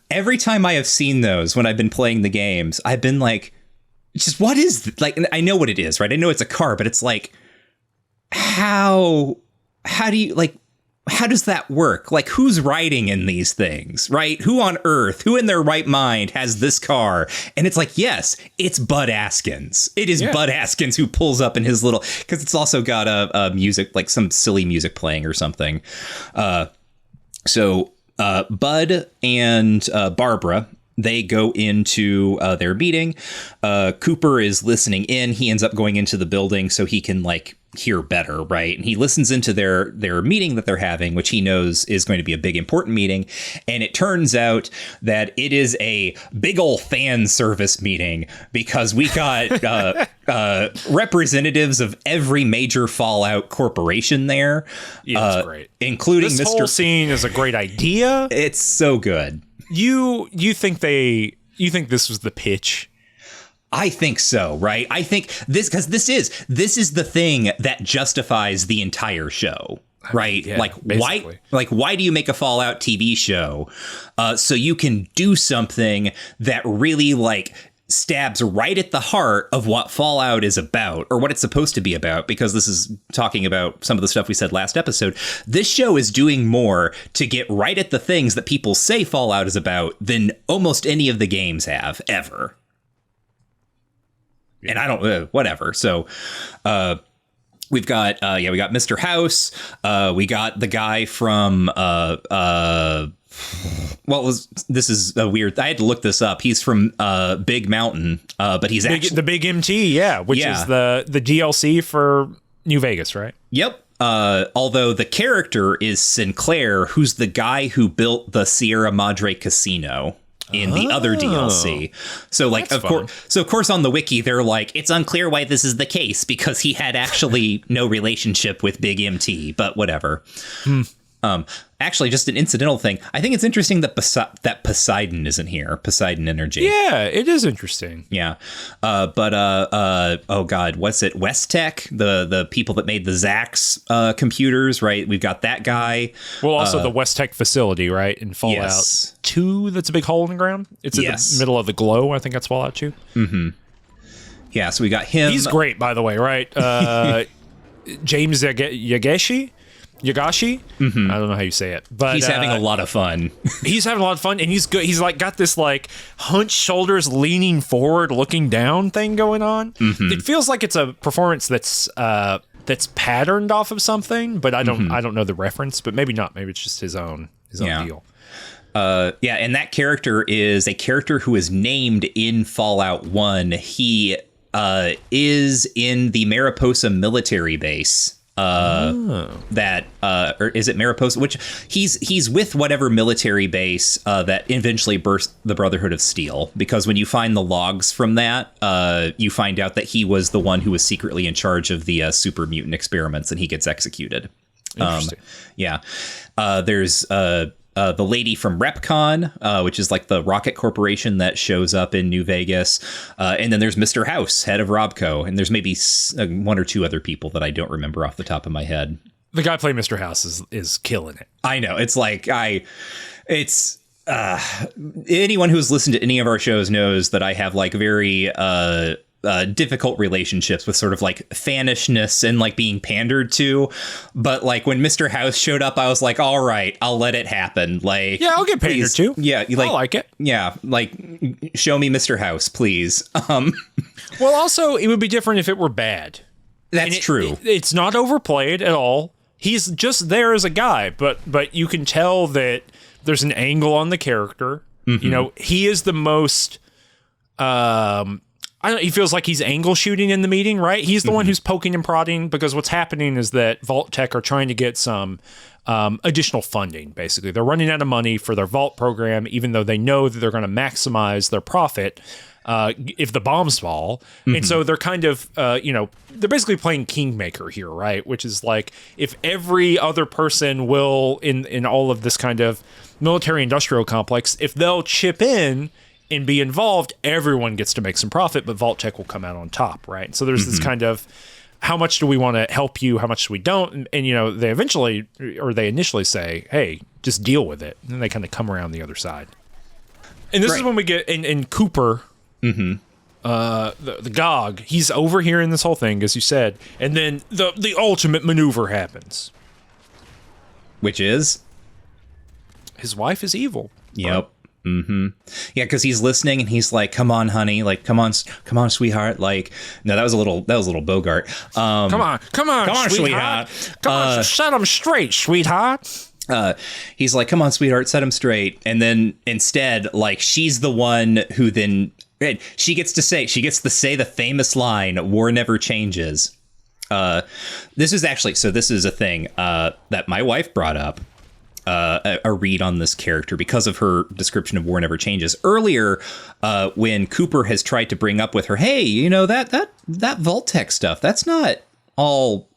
every time I have seen those when I've been playing the games, I've been like, just what is like, I know what it is, right? I know it's a car, but it's like, how do you like, how does that work? Like, who's riding in these things, right? Who on earth, who in their right mind has this car? And it's like, yes, it's Bud Askins. It is Bud Askins who pulls up in his little, because it's also got a music, like some silly music playing or something. So Bud and Barbara, they go into their meeting. Cooper is listening in. He ends up going into the building so he can like hear better, right? And he listens into their meeting that they're having, which he knows is going to be a big important meeting. And it turns out that it is a big old fan service meeting because we got representatives of every major Fallout corporation there. Yeah, it's great. Including this whole scene is a great idea. It's so good. You think this was the pitch? I think so, right? I think this, because this is the thing that justifies the entire show, right? Yeah, like basically. why do you make a Fallout TV show? So you can do something that really like stabs right at the heart of what Fallout is about, or what it's supposed to be about, because this is talking about some of the stuff we said last episode. This show is doing more to get right at the things that people say Fallout is about than almost any of the games have ever. And I don't, whatever. So, we've got, we got Mr. House. We got the guy from, this is a weird, I had to look this up. He's from, Big Mountain, but he's actually the Big MT. Yeah. Which is the DLC for New Vegas, right? Yep. Although the character is Sinclair, who's the guy who built the Sierra Madre Casino in the other DLC. So like, of course on the wiki, they're like, it's unclear why this is the case because he had actually no relationship with Big MT, but whatever. Actually, just an incidental thing. I think it's interesting that that Poseidon isn't here. Poseidon Energy. Yeah, it is interesting. Yeah. Oh God, what's it? Westech, the people that made the Zax computers, right? We've got that guy. Well, also the Westech facility, right? In Fallout Yes. 2, that's a big hole in the ground. It's in the middle of the glow. I think that's Fallout 2. Yeah, so we got him. He's great, by the way, right? James Yagashi? I don't know how you say it, but He's having a lot of fun. he's having a lot of fun, and he's good. He's like got this like hunched shoulders, leaning forward, looking down thing going on. It feels like it's a performance that's patterned off of something, but I don't know the reference. But maybe not. Maybe it's just his own deal. Yeah, and that character is a character who is named in Fallout 1. He is in the Mariposa military base. That or is it Mariposa? Which he's with whatever military base that eventually burst the Brotherhood of Steel. Because when you find the logs from that, you find out that he was the one who was secretly in charge of the super mutant experiments, and he gets executed. Interesting. Yeah, there's the lady from Repcon, which is like the rocket corporation that shows up in New Vegas. And then there's Mr. House, head of Robco. And there's maybe one or two other people that I don't remember off the top of my head. The guy playing Mr. House is killing it. I know. It's like anyone who's listened to any of our shows knows that I have like very difficult relationships with sort of like fanishness and like being pandered to. But like when Mr. House showed up, I was like, all right, I'll let it happen. Like, yeah, I'll get pandered to. Yeah, I like it. Yeah, like show me Mr. House, please. Well, also it would be different if it were bad. That's true. It's not overplayed at all. He's just there as a guy, but you can tell that there's an angle on the character. You know, he is the most he feels like he's angle shooting in the meeting, right? He's the one who's poking and prodding, because what's happening is that Vault-Tec are trying to get some additional funding, basically. They're running out of money for their Vault program, even though they know that they're going to maximize their profit if the bombs fall. And so they're kind of, they're basically playing Kingmaker here, right? Which is like, if every other person will, in all of this kind of military-industrial complex, if they'll chip in and be involved, everyone gets to make some profit, but Vault-Tec will come out on top, right? So there's this kind of, how much do we want to help you? How much do we don't? And they initially say, hey, just deal with it. And then they kind of come around the other side. And this is when we get in Cooper, the GOG, he's overhearing this whole thing, as you said. And then the ultimate maneuver happens. Which is? His wife is evil. Yep. Yeah, because he's listening and he's like, "Come on, honey, like, come on, sweetheart." Like, no, that was a little Bogart. Come on, sweetheart. Come on, set him straight, sweetheart. He's like, "Come on, sweetheart, set him straight." And then instead, like, she's the one who then she gets to say the famous line, "War never changes." This is a thing that my wife brought up. A read on this character because of her description of War Never Changes. Earlier, when Cooper has tried to bring up with her, hey, that Vault-Tec stuff, that's not all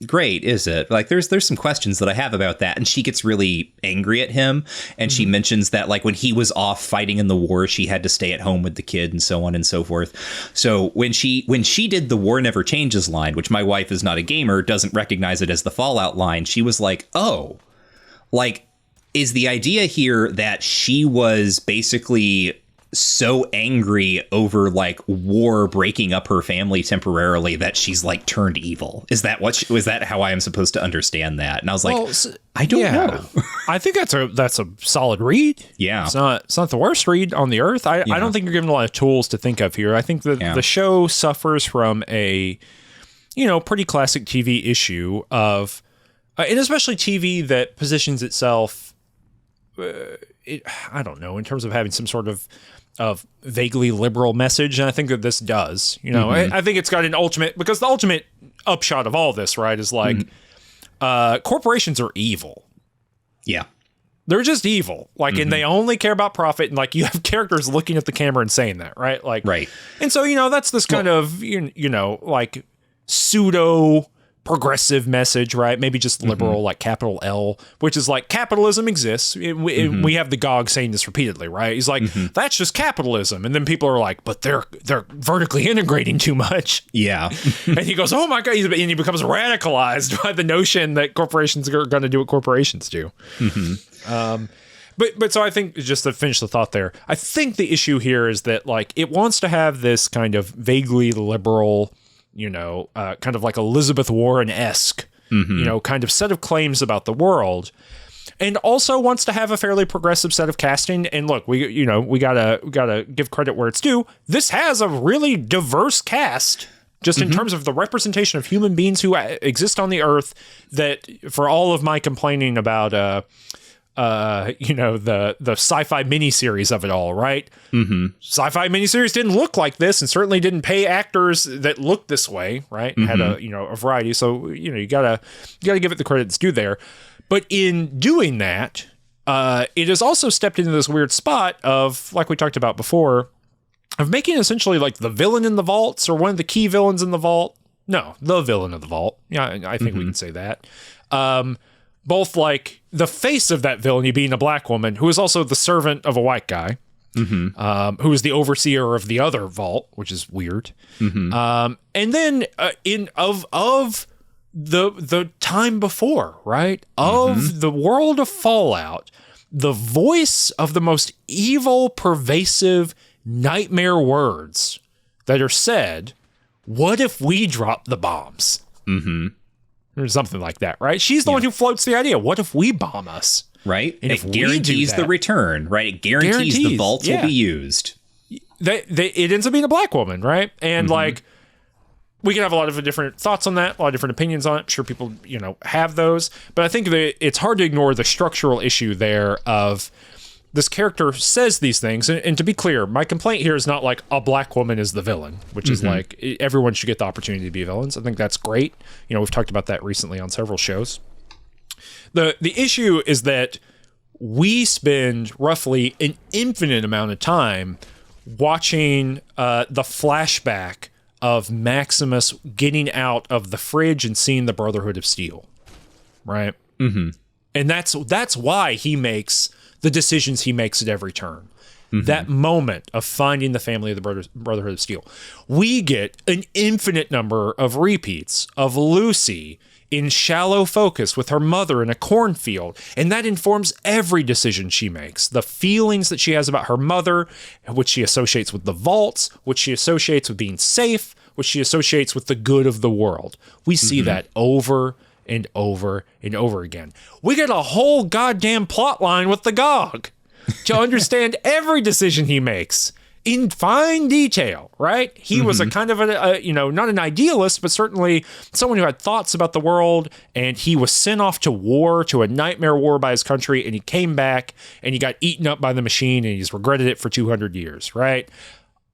great, is it? Like, there's some questions that I have about that. And she gets really angry at him. And she mentions that, like, when he was off fighting in the war, she had to stay at home with the kid and so on and so forth. So when she did the War Never Changes line, which my wife is not a gamer, doesn't recognize it as the Fallout line, she was like, oh, like, is the idea here that she was basically so angry over like war breaking up her family temporarily that she's like turned evil? Is that was that how I am supposed to understand that? And I was like, I don't know. I think that's a solid read. Yeah, it's not the worst read on the earth. I don't think you're given a lot of tools to think of here. I think that the show suffers from a pretty classic TV issue of. And especially TV that positions itself, I don't know, in terms of having some sort of vaguely liberal message. And I think that this does. I think it's got an ultimate, because the ultimate upshot of all this, right, is like corporations are evil. Yeah. They're just evil. Like, and they only care about profit. And like, you have characters looking at the camera and saying that, right? Like, right. And so, that's this kind of, like pseudo progressive message, right? Maybe just liberal, like capital L, which is like capitalism exists. We have the GOG saying this repeatedly, right? He's like, that's just capitalism. And then people are like, but they're vertically integrating too much. Yeah. And he goes, oh my God. And he becomes radicalized by the notion that corporations are going to do what corporations do. But so I think, just to finish the thought there, I think the issue here is that like it wants to have this kind of vaguely liberal, kind of like Elizabeth Warren-esque, kind of set of claims about the world, and also wants to have a fairly progressive set of casting. And look, we gotta give credit where it's due. This has a really diverse cast, just in terms of the representation of human beings who exist on the earth. That for all of my complaining about, the sci-fi miniseries of it all, right? Sci-fi miniseries didn't look like this, and certainly didn't pay actors that looked this way, right? Had a variety. So you gotta give it the credit it's due there. But in doing that, it has also stepped into this weird spot of, like we talked about before, of making essentially like the villain in the vaults, or one of the key villains in the vault. No, the villain of the vault. Yeah, I think we can say that. Both like the face of that villain, being a black woman, who is also the servant of a white guy, who is the overseer of the other vault, which is weird. And then of the time before, right? Of the world of Fallout, the voice of the most evil, pervasive nightmare words that are said, what if we drop the bombs? Or something like that, right? She's the one who floats the idea. What if we bomb us? Right. And it guarantees the return, right? It guarantees the vaults will be used. It ends up being a black woman, right? And like, we can have a lot of different thoughts on that, a lot of different opinions on it. I'm sure people, have those. But I think that it's hard to ignore the structural issue there of this character says these things. And to be clear, my complaint here is not like a black woman is the villain, which is like everyone should get the opportunity to be villains. I think that's great. We've talked about that recently on several shows. The issue is that we spend roughly an infinite amount of time watching the flashback of Maximus getting out of the fridge and seeing the Brotherhood of Steel, right? And that's why he makes the decisions he makes at every turn. That moment of finding the family of the Brotherhood of Steel. We get an infinite number of repeats of Lucy in shallow focus with her mother in a cornfield, and that informs every decision she makes. The feelings that she has about her mother, which she associates with the vaults, which she associates with being safe, which she associates with the good of the world. We see that over and over and over again. We get a whole goddamn plot line with the GOG to understand every decision he makes in fine detail, right? He was a kind of a not an idealist, but certainly someone who had thoughts about the world, and he was sent off to war, to a nightmare war by his country, and he came back and he got eaten up by the machine, and he's regretted it for 200 years, right?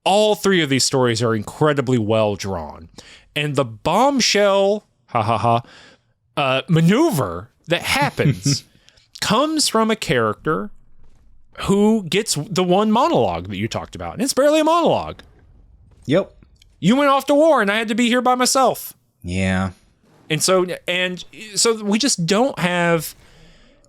All three of these stories are incredibly well drawn. And the bombshell, maneuver that happens comes from a character who gets the one monologue that you talked about. And it's barely a monologue. Yep. You went off to war and I had to be here by myself. Yeah. And so we just don't have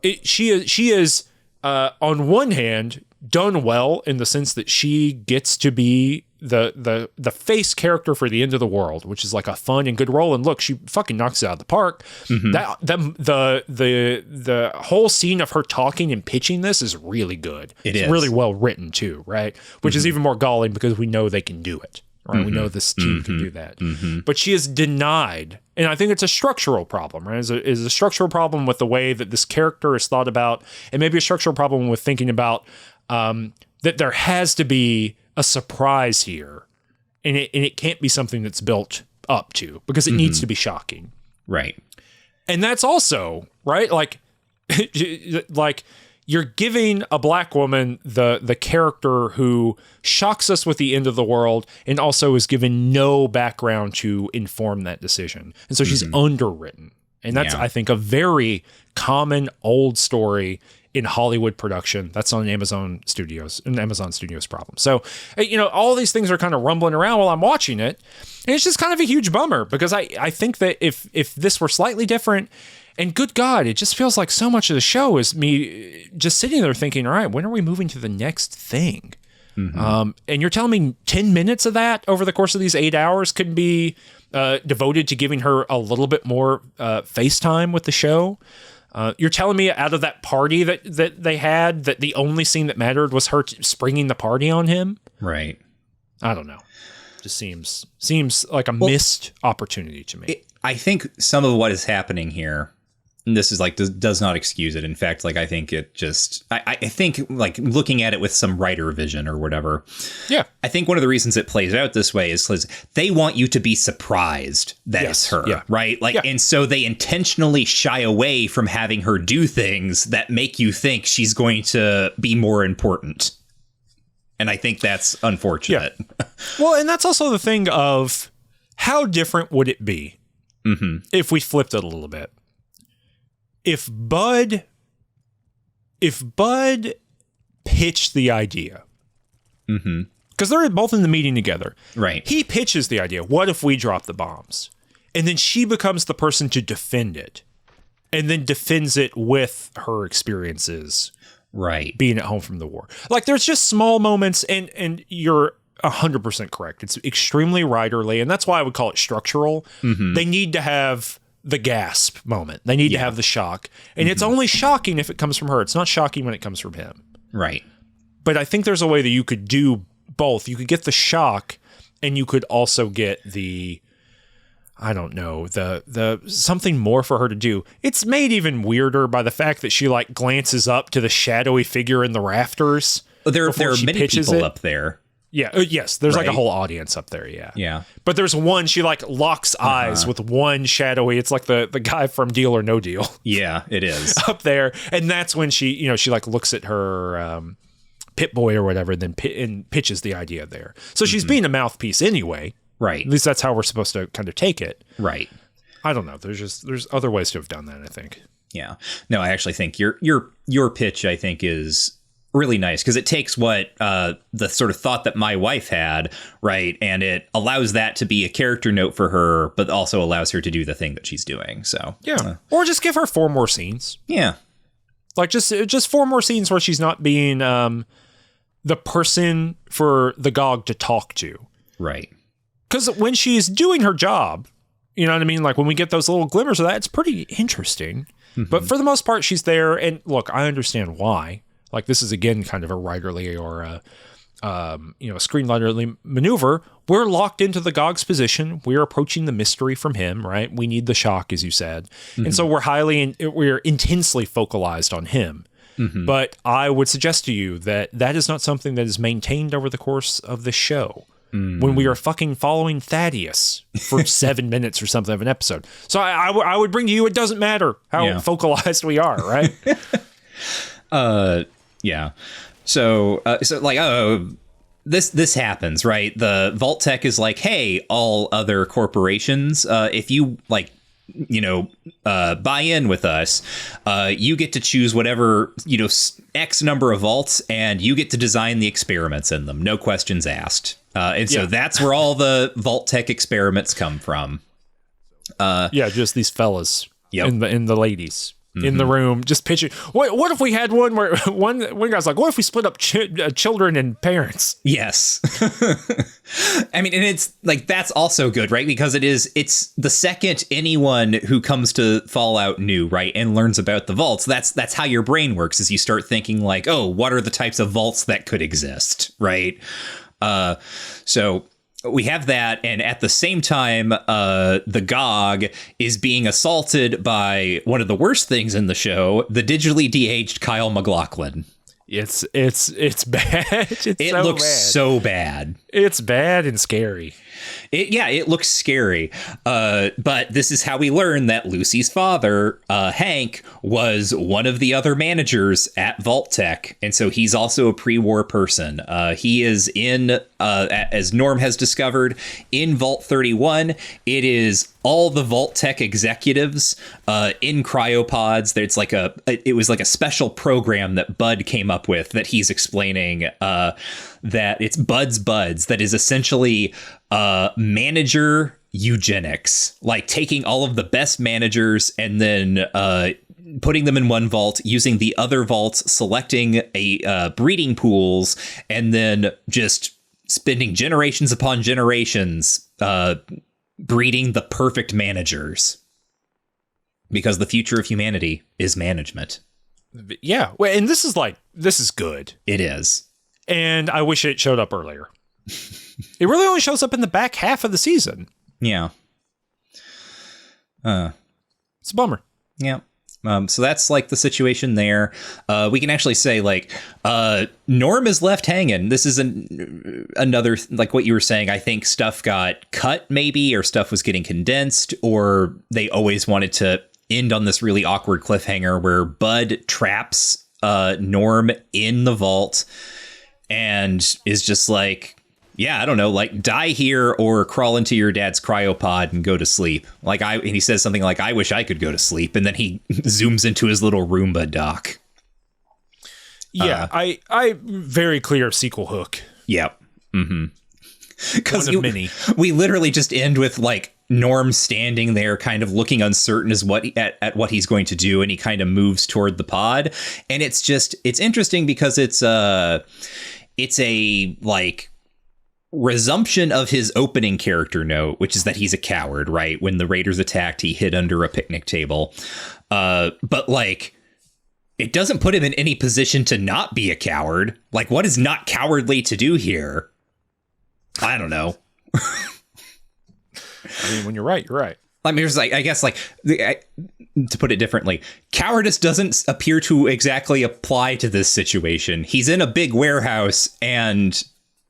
it. She is on one hand done well in the sense that she gets to be the face character for the end of the world, which is like a fun and good role. And look, she fucking knocks it out of the park. That the whole scene of her talking and pitching this is really good. It's really well written too, right? Which is even more galling because we know they can do it. Right? We know this team can do that. But she is denied, and I think it's a structural problem, right? It's a structural problem with the way that this character is thought about, and maybe a structural problem with thinking about that there has to be a surprise here, and it can't be something that's built up to, because it needs to be shocking. Right. And that's also, right, like you're giving a black woman the character who shocks us with the end of the world and also is given no background to inform that decision. And so she's underwritten. And that's, I think, a very common old story in Hollywood production. That's on Amazon Studios problem. So, all these things are kind of rumbling around while I'm watching it. And it's just kind of a huge bummer because I think that if this were slightly different, and good God, it just feels like so much of the show is me just sitting there thinking, all right, when are we moving to the next thing? And you're telling me 10 minutes of that over the course of these 8 hours could be devoted to giving her a little bit more face time with the show? You're telling me out of that party that they had, that the only scene that mattered was her springing the party on him? Right. I don't know. Just seems like a missed opportunity to me. I think some of what is happening here, and this is like does not excuse it. In fact, like I think it just I think like looking at it with some writer vision or whatever. Yeah. I think one of the reasons it plays out this way is because they want you to be surprised that it's her. Yeah. Right. Like and so they intentionally shy away from having her do things that make you think she's going to be more important. And I think that's unfortunate. Yeah. Well, and that's also the thing of how different would it be if we flipped it a little bit? If Bud pitched the idea, because they're both in the meeting together, right? He pitches the idea. What if we drop the bombs? And then she becomes the person to defend it, and then defends it with her experiences, right? Being at home from the war. Like there's just small moments, and you're 100% correct. It's extremely writerly, and that's why I would call it structural. They need to have the gasp moment. They need to have the shock. And it's only shocking if it comes from her. It's not shocking when it comes from him. Right. But I think there's a way that you could do both. You could get the shock and you could also get the, I don't know, the something more for her to do. It's made even weirder by the fact that she like glances up to the shadowy figure in the rafters. There are many people up there. Yeah. Yes. There's like a whole audience up there. Yeah. Yeah. But there's one, she like locks eyes with one shadowy. It's like the guy from Deal or No Deal. Yeah, it is. Up there. And that's when she like looks at her Pit Boy or whatever, and then pitches the idea there. So she's being a mouthpiece anyway. Right. At least that's how we're supposed to kind of take it. Right. I don't know. There's other ways to have done that, I think. Yeah. No, I actually think your pitch, I think, is really nice because it takes what the sort of thought that my wife had, right, and it allows that to be a character note for her, but also allows her to do the thing that she's doing. So or just give her 4 more scenes. Yeah, like just 4 more scenes where she's not being the person for the GOG to talk to, right? Because when she's doing her job, you know what I mean. Like when we get those little glimmers of that, it's pretty interesting. But for the most part, she's there, and look, I understand why. Like this is again kind of a writerly or a screenwriterly maneuver. We're locked into the GOG's position. We're approaching the mystery from him, right? We need the shock, as you said, and so we're intensely focalized on him. But I would suggest to you that is not something that is maintained over the course of the show. When we are fucking following Thaddeus for 7 minutes or something of an episode. So I would bring to you, it doesn't matter how focalized we are, right? Yeah. So like, this happens, right? The Vault Tech is like, hey, all other corporations, if you like, buy in with us, you get to choose whatever, X number of vaults, and you get to design the experiments in them. No questions asked. And so that's where all the Vault Tech experiments come from. Just these fellas in the ladies. In the room, just pitching. What if we had one where one guy's like, what if we split up children and parents? Yes. I mean, and it's like, that's also good, right? Because it's the second anyone who comes to Fallout New, right, and learns about the vaults, that's how your brain works, is you start thinking like, oh, what are the types of vaults that could exist, right? So we have that, and at the same time, the GOG is being assaulted by one of the worst things in the show, the digitally de-aged Kyle MacLachlan. It's bad. It looks so bad. It's bad and scary. It looks scary. But this is how we learn that Lucy's father, Hank, was one of the other managers at Vault-Tec. And so he's also a pre-war person. He is in, as Norm has discovered, in Vault 31. It is all the Vault-Tec executives in cryopods. It was like a special program that Bud came up with that he's explaining, that it's Bud's Buds, that is essentially manager eugenics, like taking all of the best managers and then putting them in one vault, using the other vaults, selecting a breeding pools, and then just spending generations upon generations breeding the perfect managers. Because the future of humanity is management. Yeah. Well, and this is good. It is. And I wish it showed up earlier. It really only shows up in the back half of the season. Yeah. It's a bummer. Yeah. So that's like the situation there. We can actually say like Norm is left hanging. This is another, like what you were saying. I think stuff got cut maybe, or stuff was getting condensed, or they always wanted to end on this really awkward cliffhanger where Bud traps Norm in the vault and is just like, yeah, I don't know, like die here or crawl into your dad's cryopod and go to sleep. And he says something like, I wish I could go to sleep. And then he zooms into his little Roomba dock. Yeah, I very clear sequel hook. Yep. Mm-hmm. One of many. We literally just end with like Norm standing there kind of looking uncertain as at what he's going to do. And he kind of moves toward the pod. And it's interesting because it's a like resumption of his opening character note, which is that he's a coward, right? When the Raiders attacked, he hid under a picnic table. But like, it doesn't put him in any position to not be a coward. Like, what is not cowardly to do here? I don't know. I mean, when you're right, you're right. I mean, there's like, I guess, like, to put it differently, cowardice doesn't appear to exactly apply to this situation. He's in a big warehouse and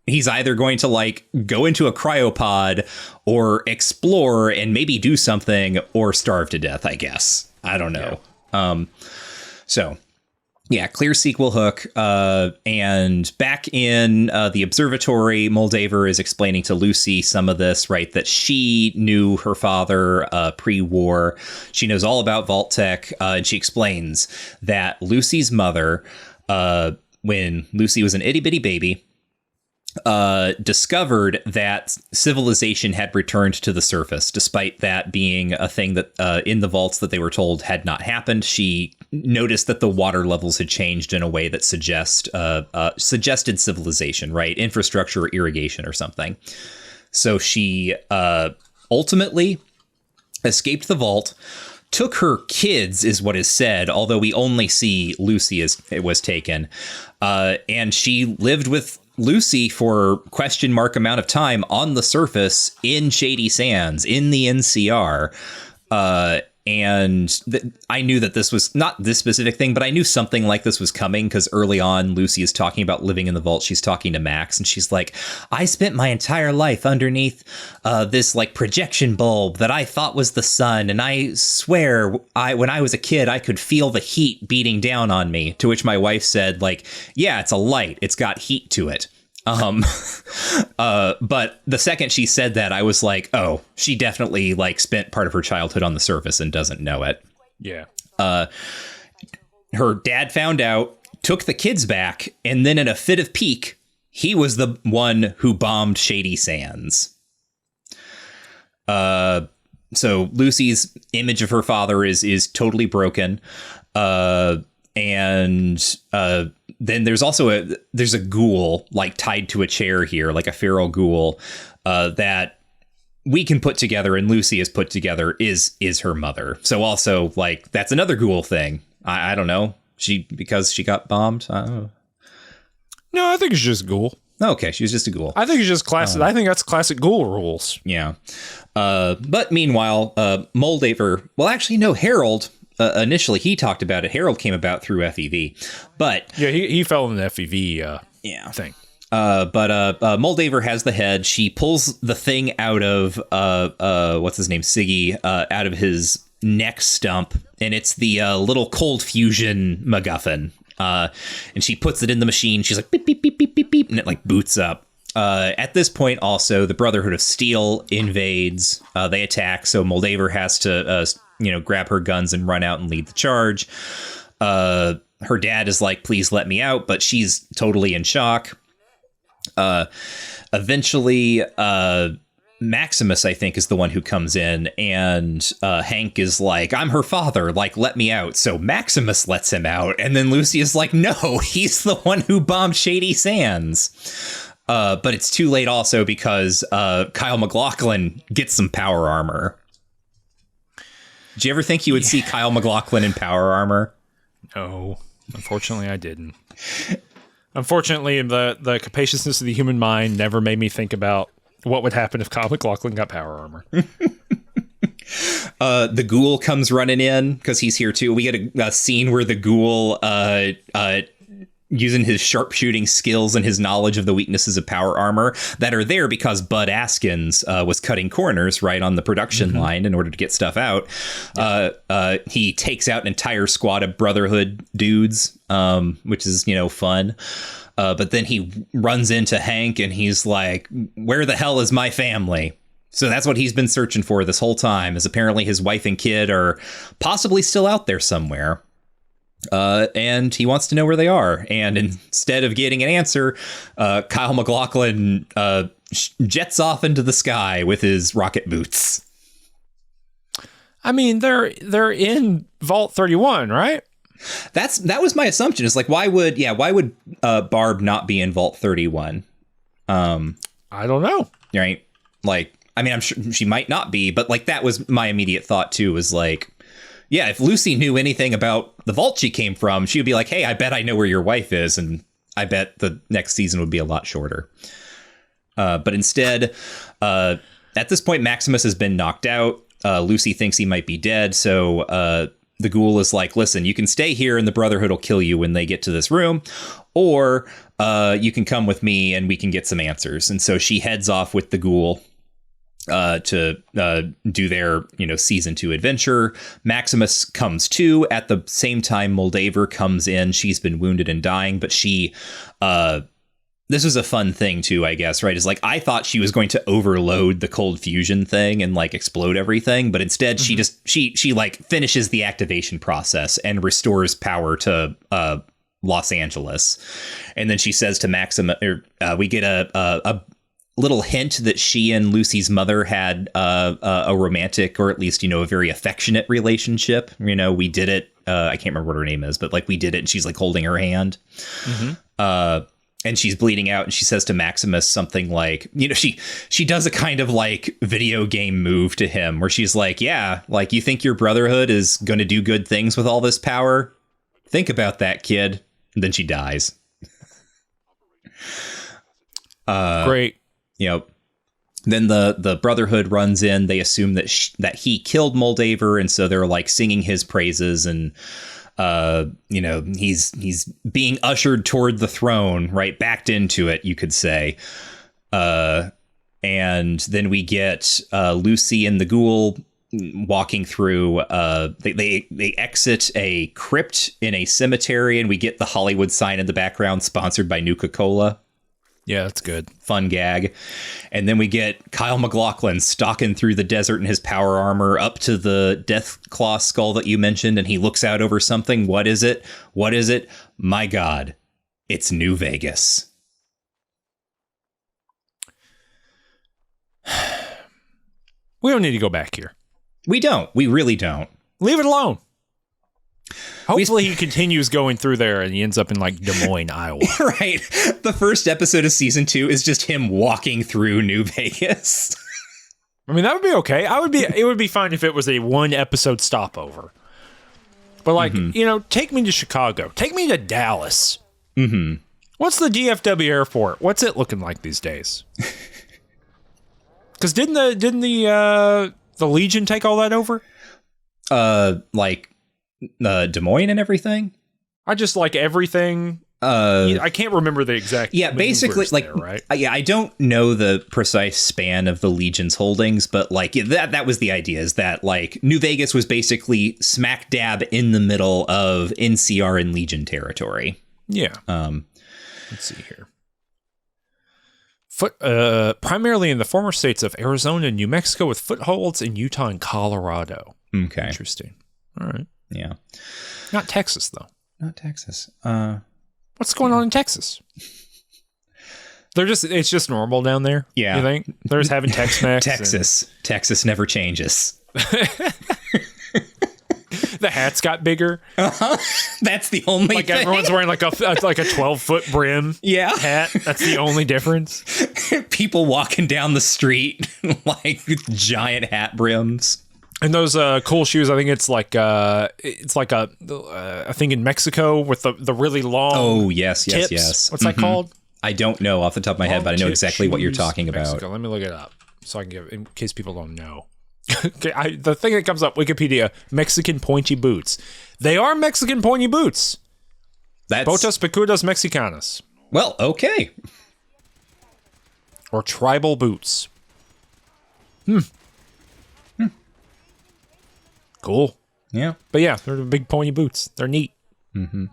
he's either going to like go into a cryopod or explore and maybe do something or starve to death, I guess. I don't know. Yeah. So, yeah, clear sequel hook. And back in the observatory, Moldaver is explaining to Lucy some of this, right? That she knew her father pre-war. She knows all about Vault-Tec. And she explains that Lucy's mother, when Lucy was an itty bitty baby, discovered that civilization had returned to the surface, despite that being a thing that in the vaults that they were told had not happened. She noticed that the water levels had changed in a way that suggested civilization, right? Infrastructure or irrigation or something. So she ultimately escaped the vault, took her kids, is what is said, although we only see Lucy as it was taken. And she lived with Lucy for question mark amount of time on the surface in Shady Sands in the NCR. I knew that this was not this specific thing, but I knew something like this was coming because early on, Lucy is talking about living in the vault. She's talking to Max and she's like, I spent my entire life underneath this like projection bulb that I thought was the sun. And I swear when I was a kid, I could feel the heat beating down on me, to which my wife said, like, yeah, it's a light. It's got heat to it. But the second she said that, I was like, oh, she definitely like spent part of her childhood on the surface and doesn't know it. Yeah. Her dad found out, took the kids back, and then in a fit of pique, he was the one who bombed Shady Sands. So Lucy's image of her father is totally broken. Then there's also a ghoul like tied to a chair here, like a feral ghoul that we can put together, and Lucy has put together is her mother. So also like that's another ghoul thing. I don't know. Because she got bombed. No, I think it's just ghoul. Okay, she was just a ghoul. I think it's just classic. I think that's classic ghoul rules. Yeah. But meanwhile, Moldaver. Well, actually, no. Harold. Initially, he talked about it. Harold came about through FEV, but yeah, he fell in the FEV thing. But Moldaver has the head. She pulls the thing out of what's his name, Siggy, out of his neck stump, and it's the little cold fusion MacGuffin. And she puts it in the machine. She's like beep beep beep beep beep beep, and it like boots up. At this point, also the Brotherhood of Steel invades. They attack, so Moldaver has to grab her guns and run out and lead the charge. Her dad is like, "Please let me out," but she's totally in shock. Eventually, Maximus, I think, is the one who comes in, and Hank is like, "I'm her father, like, let me out." So Maximus lets him out, and then Lucy is like, "No, he's the one who bombed Shady Sands." But it's too late also because Kyle MacLachlan gets some power armor. Did you ever think you would see Kyle MacLachlan in power armor? No, unfortunately I didn't. Unfortunately, the capaciousness of the human mind never made me think about what would happen if Kyle MacLachlan got power armor. The Ghoul comes running in because he's here too. We get a scene where the Ghoul, using his sharpshooting skills and his knowledge of the weaknesses of power armor that are there because Bud Askins was cutting corners right on the production line in order to get stuff out. He takes out an entire squad of Brotherhood dudes, which is, fun. But then he runs into Hank and he's like, "Where the hell is my family?" So that's what he's been searching for this whole time, is apparently his wife and kid are possibly still out there somewhere. And he wants to know where they are. And instead of getting an answer, Kyle MacLachlan jets off into the sky with his rocket boots. I mean, they're in Vault 31, right? That was my assumption. It's like, why would Barb not be in Vault 31? I don't know. Right? Like, I mean, I'm sure she might not be, but like that was my immediate thought too, was like, yeah, if Lucy knew anything about the vault she came from, she would be like, "Hey, I bet I know where your wife is," and I bet the next season would be a lot shorter. But instead, at this point, Maximus has been knocked out. Lucy thinks he might be dead, so the Ghoul is like, "Listen, you can stay here and the Brotherhood will kill you when they get to this room, or you can come with me and we can get some answers." And so she heads off with the Ghoul to do their, season 2 adventure. Maximus comes too. At the same time, Moldaver comes in. She's been wounded and dying, but she, this was a fun thing too, I guess, right? Is like, I thought she was going to overload the cold fusion thing and like explode everything, but instead she just, she like finishes the activation process and restores power to, Los Angeles. And then she says to Maximus, we get a little hint that she and Lucy's mother had a romantic, or at least, a very affectionate relationship. We did it. I can't remember what her name is, but like we did it. And she's like holding her hand. And she's bleeding out. And she says to Maximus something like, she does a kind of like video game move to him where she's like, "Yeah, like you think your Brotherhood is going to do good things with all this power? Think about that, kid." And then she dies. Great. Then the Brotherhood runs in. They assume that he killed Moldaver, and so they're like singing his praises, and he's being ushered toward the throne, right, backed into it, you could say. And then we get Lucy and the Ghoul walking through. They exit a crypt in a cemetery, and we get the Hollywood sign in the background, sponsored by Nuka-Cola. Yeah, that's good. Fun gag. And then we get Kyle MacLachlan stalking through the desert in his power armor up to the Deathclaw skull that you mentioned, and he looks out over something. What is it? What is it? My God, it's New Vegas. We don't need to go back here. We don't. We really don't. Leave it alone. Hopefully he continues going through there and he ends up in like Des Moines, Iowa. Right. The first episode of season 2 is just him walking through New Vegas. I mean, that would be okay. It would be fine if it was a 1 episode stopover. But like, take me to Chicago. Take me to Dallas. What's the DFW airport? What's it looking like these days? Because didn't the Legion take all that over? Des Moines and everything? I just like everything. I can't remember the exact. Yeah, basically, like, there, right? I don't know the precise span of the Legion's holdings, but like that was the idea, is that like New Vegas was basically smack dab in the middle of NCR and Legion territory. Yeah. Let's see here. Primarily in the former states of Arizona and New Mexico, with footholds in Utah and Colorado. Okay. Interesting. All right. Yeah. Not Texas, though. Not Texas. What's going on in Texas? It's just normal down there. Yeah. You think? They're just having Tex-Mex. Texas never changes. The hats got bigger. That's the only like thing. Everyone's wearing like a 12-foot brim hat. That's the only difference. People walking down the street like giant hat brims. And those cool shoes, I think it's like a thing in Mexico with the really long. Oh yes. What's that called? I don't know off the top of my head, but I know exactly what you're talking about. Mexico. Let me look it up so I can give, in case people don't know. Okay, the thing that comes up, Wikipedia, Mexican pointy boots. They are Mexican pointy boots. That's Botas picudas mexicanas. Well, okay. Or tribal boots. Cool. Yeah. But yeah, they're the big pointy boots. They're neat. Mm-hmm.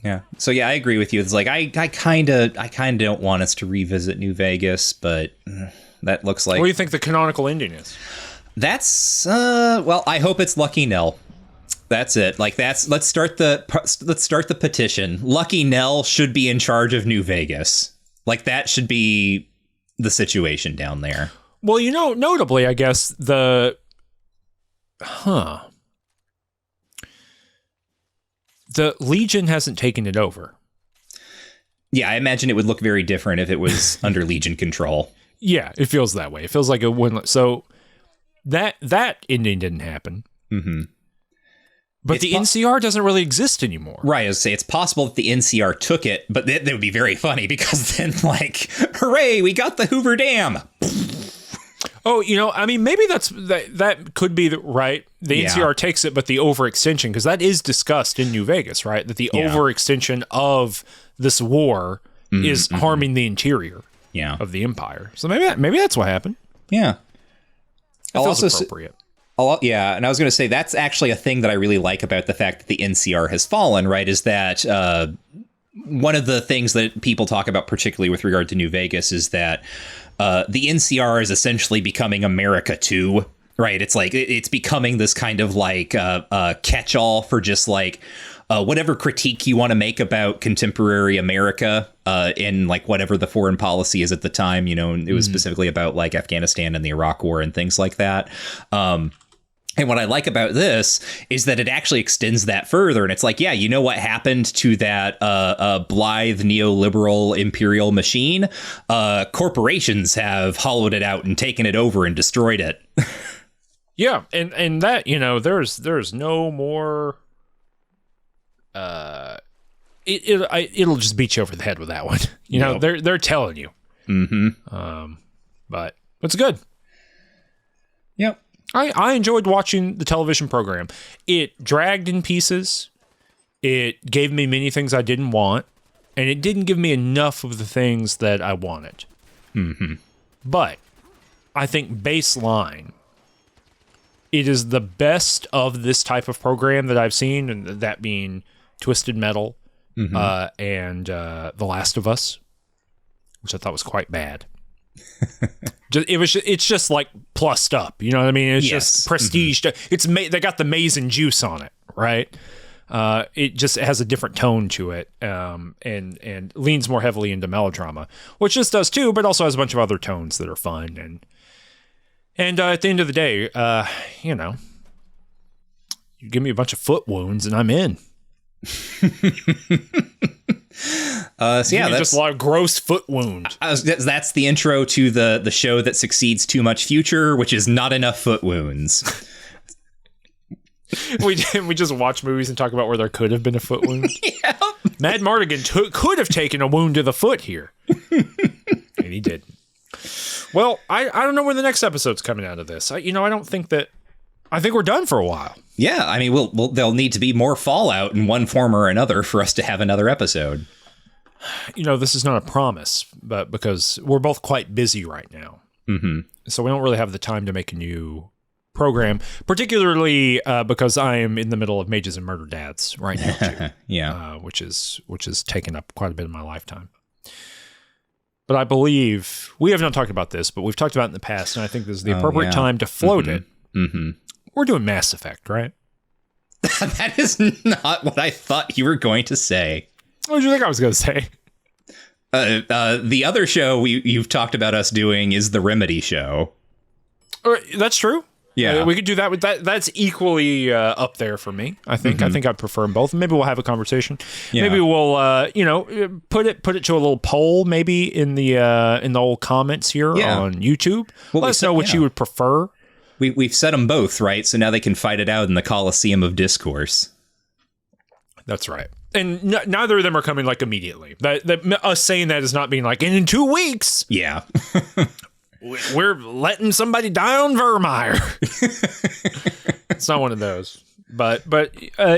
Yeah. So yeah, I agree with you. It's like I kind of don't want us to revisit New Vegas, but that looks like. What do you think the canonical ending is? That's well, I hope it's Lucky Nell. That's it. Like let's start the petition. Lucky Nell should be in charge of New Vegas. Like that should be the situation down there. Well, notably, I guess the Legion hasn't taken it over. Yeah, I imagine it would look very different if it was under Legion control. Yeah, it feels that way. It feels like it wouldn't. So that ending didn't happen. Mm-hmm. But the NCR doesn't really exist anymore. Right, I was say it's possible that the NCR took it, but that would be very funny because then, like, hooray, we got the Hoover Dam. Oh, I mean, maybe that could be right. The NCR takes it, but the overextension, because that is discussed in New Vegas, right? That the overextension of this war is harming the interior of the empire. So maybe that's what happened. Yeah. That feels appropriate. Yeah, and I was going to say that's actually a thing that I really like about the fact that the NCR has fallen, right, is that one of the things that people talk about, particularly with regard to New Vegas, is that the NCR is essentially becoming America too, right? It's like it's becoming this kind of like catch-all for just like whatever critique you want to make about contemporary America in like whatever the foreign policy is at the time. And it was specifically about like Afghanistan and the Iraq War and things like that. And what I like about this is that it actually extends that further. And it's like, yeah, you know what happened to that blithe neoliberal imperial machine? Corporations have hollowed it out and taken it over and destroyed it. Yeah. And that, there's no more. It'll just beat you over the head with that one. They're telling you. Mm-hmm. But it's good. Yep. I enjoyed watching the television program. It dragged in pieces. It gave me many things I didn't want, and it didn't give me enough of the things that I wanted. Mm-hmm. But I think baseline, it is the best of this type of program that I've seen, and that being Twisted Metal and The Last of Us, which I thought was quite bad. It's just like plussed up, you know what I mean? It's just prestige. They got the maize and juice on it, right? It just has a different tone to it, and leans more heavily into melodrama, which this does too, but also has a bunch of other tones that are fun. And at the end of the day, you give me a bunch of foot wounds and I'm in. That's just a lot of gross foot wound. That's the intro to the show that succeeds Too Much Future, which is Not Enough Foot Wounds. we just watch movies and talk about where there could have been a foot wound. Yeah. Mad Mardigan could have taken a wound to the foot here, and he did. Well, I don't know when the next episode's coming out of this. I don't think that I think we're done for a while. Yeah, I mean, there'll need to be more Fallout in one form or another for us to have another episode. This is not a promise, but because we're both quite busy right now. Mm-hmm. So we don't really have the time to make a new program, particularly because I am in the middle of Mages and Murder Dads right now, too. Yeah. Which is taken up quite a bit of my lifetime. But I believe, we have not talked about this, but we've talked about it in the past, and I think this is the appropriate time to float it. Mm-hmm. We're doing Mass Effect, right? That is not what I thought you were going to say. What did you think I was going to say? The other show you've talked about us doing is the Remedy show. That's true. Yeah, we could do that with that. That's equally up there for me. I think. Mm-hmm. I think I'd prefer them both. Maybe we'll have a conversation. Yeah. Maybe we'll, put it to a little poll, maybe in the old comments here on YouTube. Let us know what you would prefer. We've set them both, right? So now they can fight it out in the Coliseum of Discourse. That's right. And neither of them are coming like immediately. Us saying that is not being like, and in 2 weeks. Yeah. We're letting somebody die on Vermeer. It's not one of those. But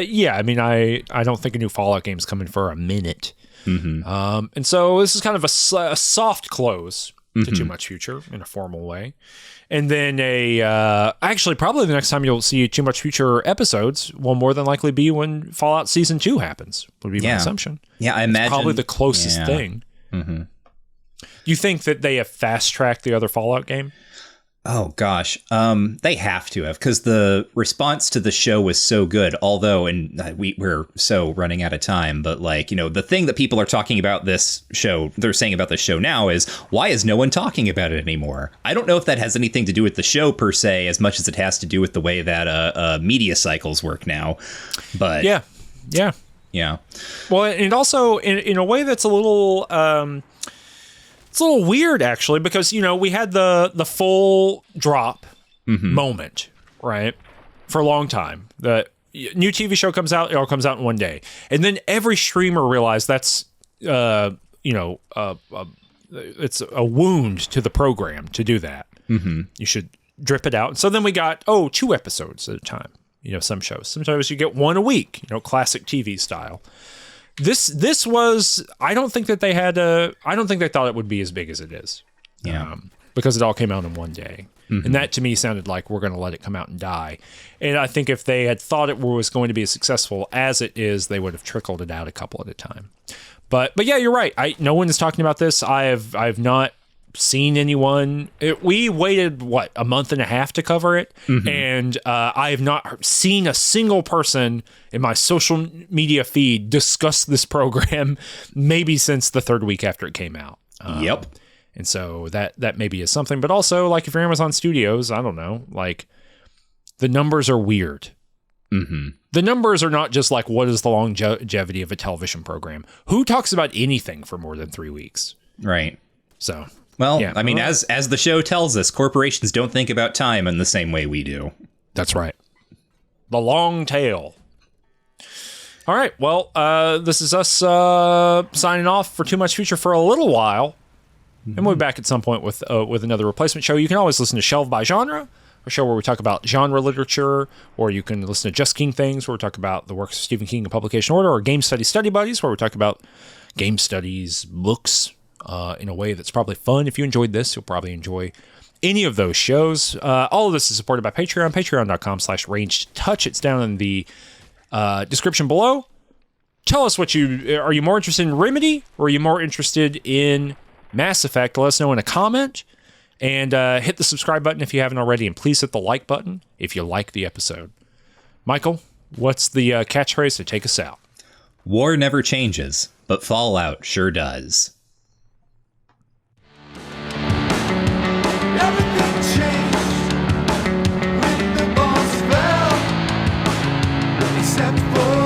yeah, I mean, I don't think a new Fallout game is coming for a minute. Mm-hmm. And so this is kind of a soft close to Too Much Future in a formal way. And then actually, probably the next time you'll see Too Much Future episodes will more than likely be when Fallout Season 2 happens, would be my assumption. Yeah, I imagine. It's probably the closest thing. Mm-hmm. Do you think that they have fast-tracked the other Fallout game? Oh, gosh. They have to have, because the response to the show was so good, although, and we're so running out of time, but the thing that people are talking about this show, they're saying about this show now is, why is no one talking about it anymore? I don't know if that has anything to do with the show per se, as much as it has to do with the way that media cycles work now. But Yeah. Well, and also in a way that's a little... it's a little weird, actually, because, we had the full drop moment, right, for a long time. The new TV show comes out, it all comes out in one day. And then every streamer realized that's, it's a wound to the program to do that. Mm-hmm. You should drip it out. And so then we got, 2 episodes at a time, some shows. Sometimes you get 1 a week, classic TV style. This was, I don't think they thought it would be as big as it is. Yeah. Because it all came out in one day. Mm-hmm. And that to me sounded like we're going to let it come out and die. And I think if they had thought it was going to be as successful as it is, they would have trickled it out a couple at a time. But yeah, you're right. No one is talking about this. I've not seen anyone. We waited a month and a half to cover it, and I have not seen a single person in my social media feed discuss this program maybe since the 3rd week after it came out. Yep. And so that maybe is something, but also if you're Amazon Studios, I don't know, the numbers are weird. Mm-hmm. The numbers are not just what is the longevity of a television program? Who talks about anything for more than 3 weeks? Right. So well, yeah. I mean, as the show tells us, corporations don't think about time in the same way we do. That's right. The long tail. All right. Well, this is us signing off for Too Much Future for a little while. Mm-hmm. And we'll be back at some point with another replacement show. You can always listen to Shelved by Genre, a show where we talk about genre literature, or you can listen to Just King Things, where we talk about the works of Stephen King in publication order, or Game Study Study Buddies, where we talk about game studies, books, in a way that's probably fun. If you enjoyed this, you'll probably enjoy any of those shows. All of this is supported by Patreon, patreon.com/rangedtouch. It's down in the description below. Tell us are you more interested in Remedy, or are you more interested in Mass Effect? Let us know in a comment, and hit the subscribe button if you haven't already, and please hit the like button if you like the episode. Michael, what's the catchphrase to take us out? War never changes, but Fallout sure does. Everything changed when the bombs fell, except for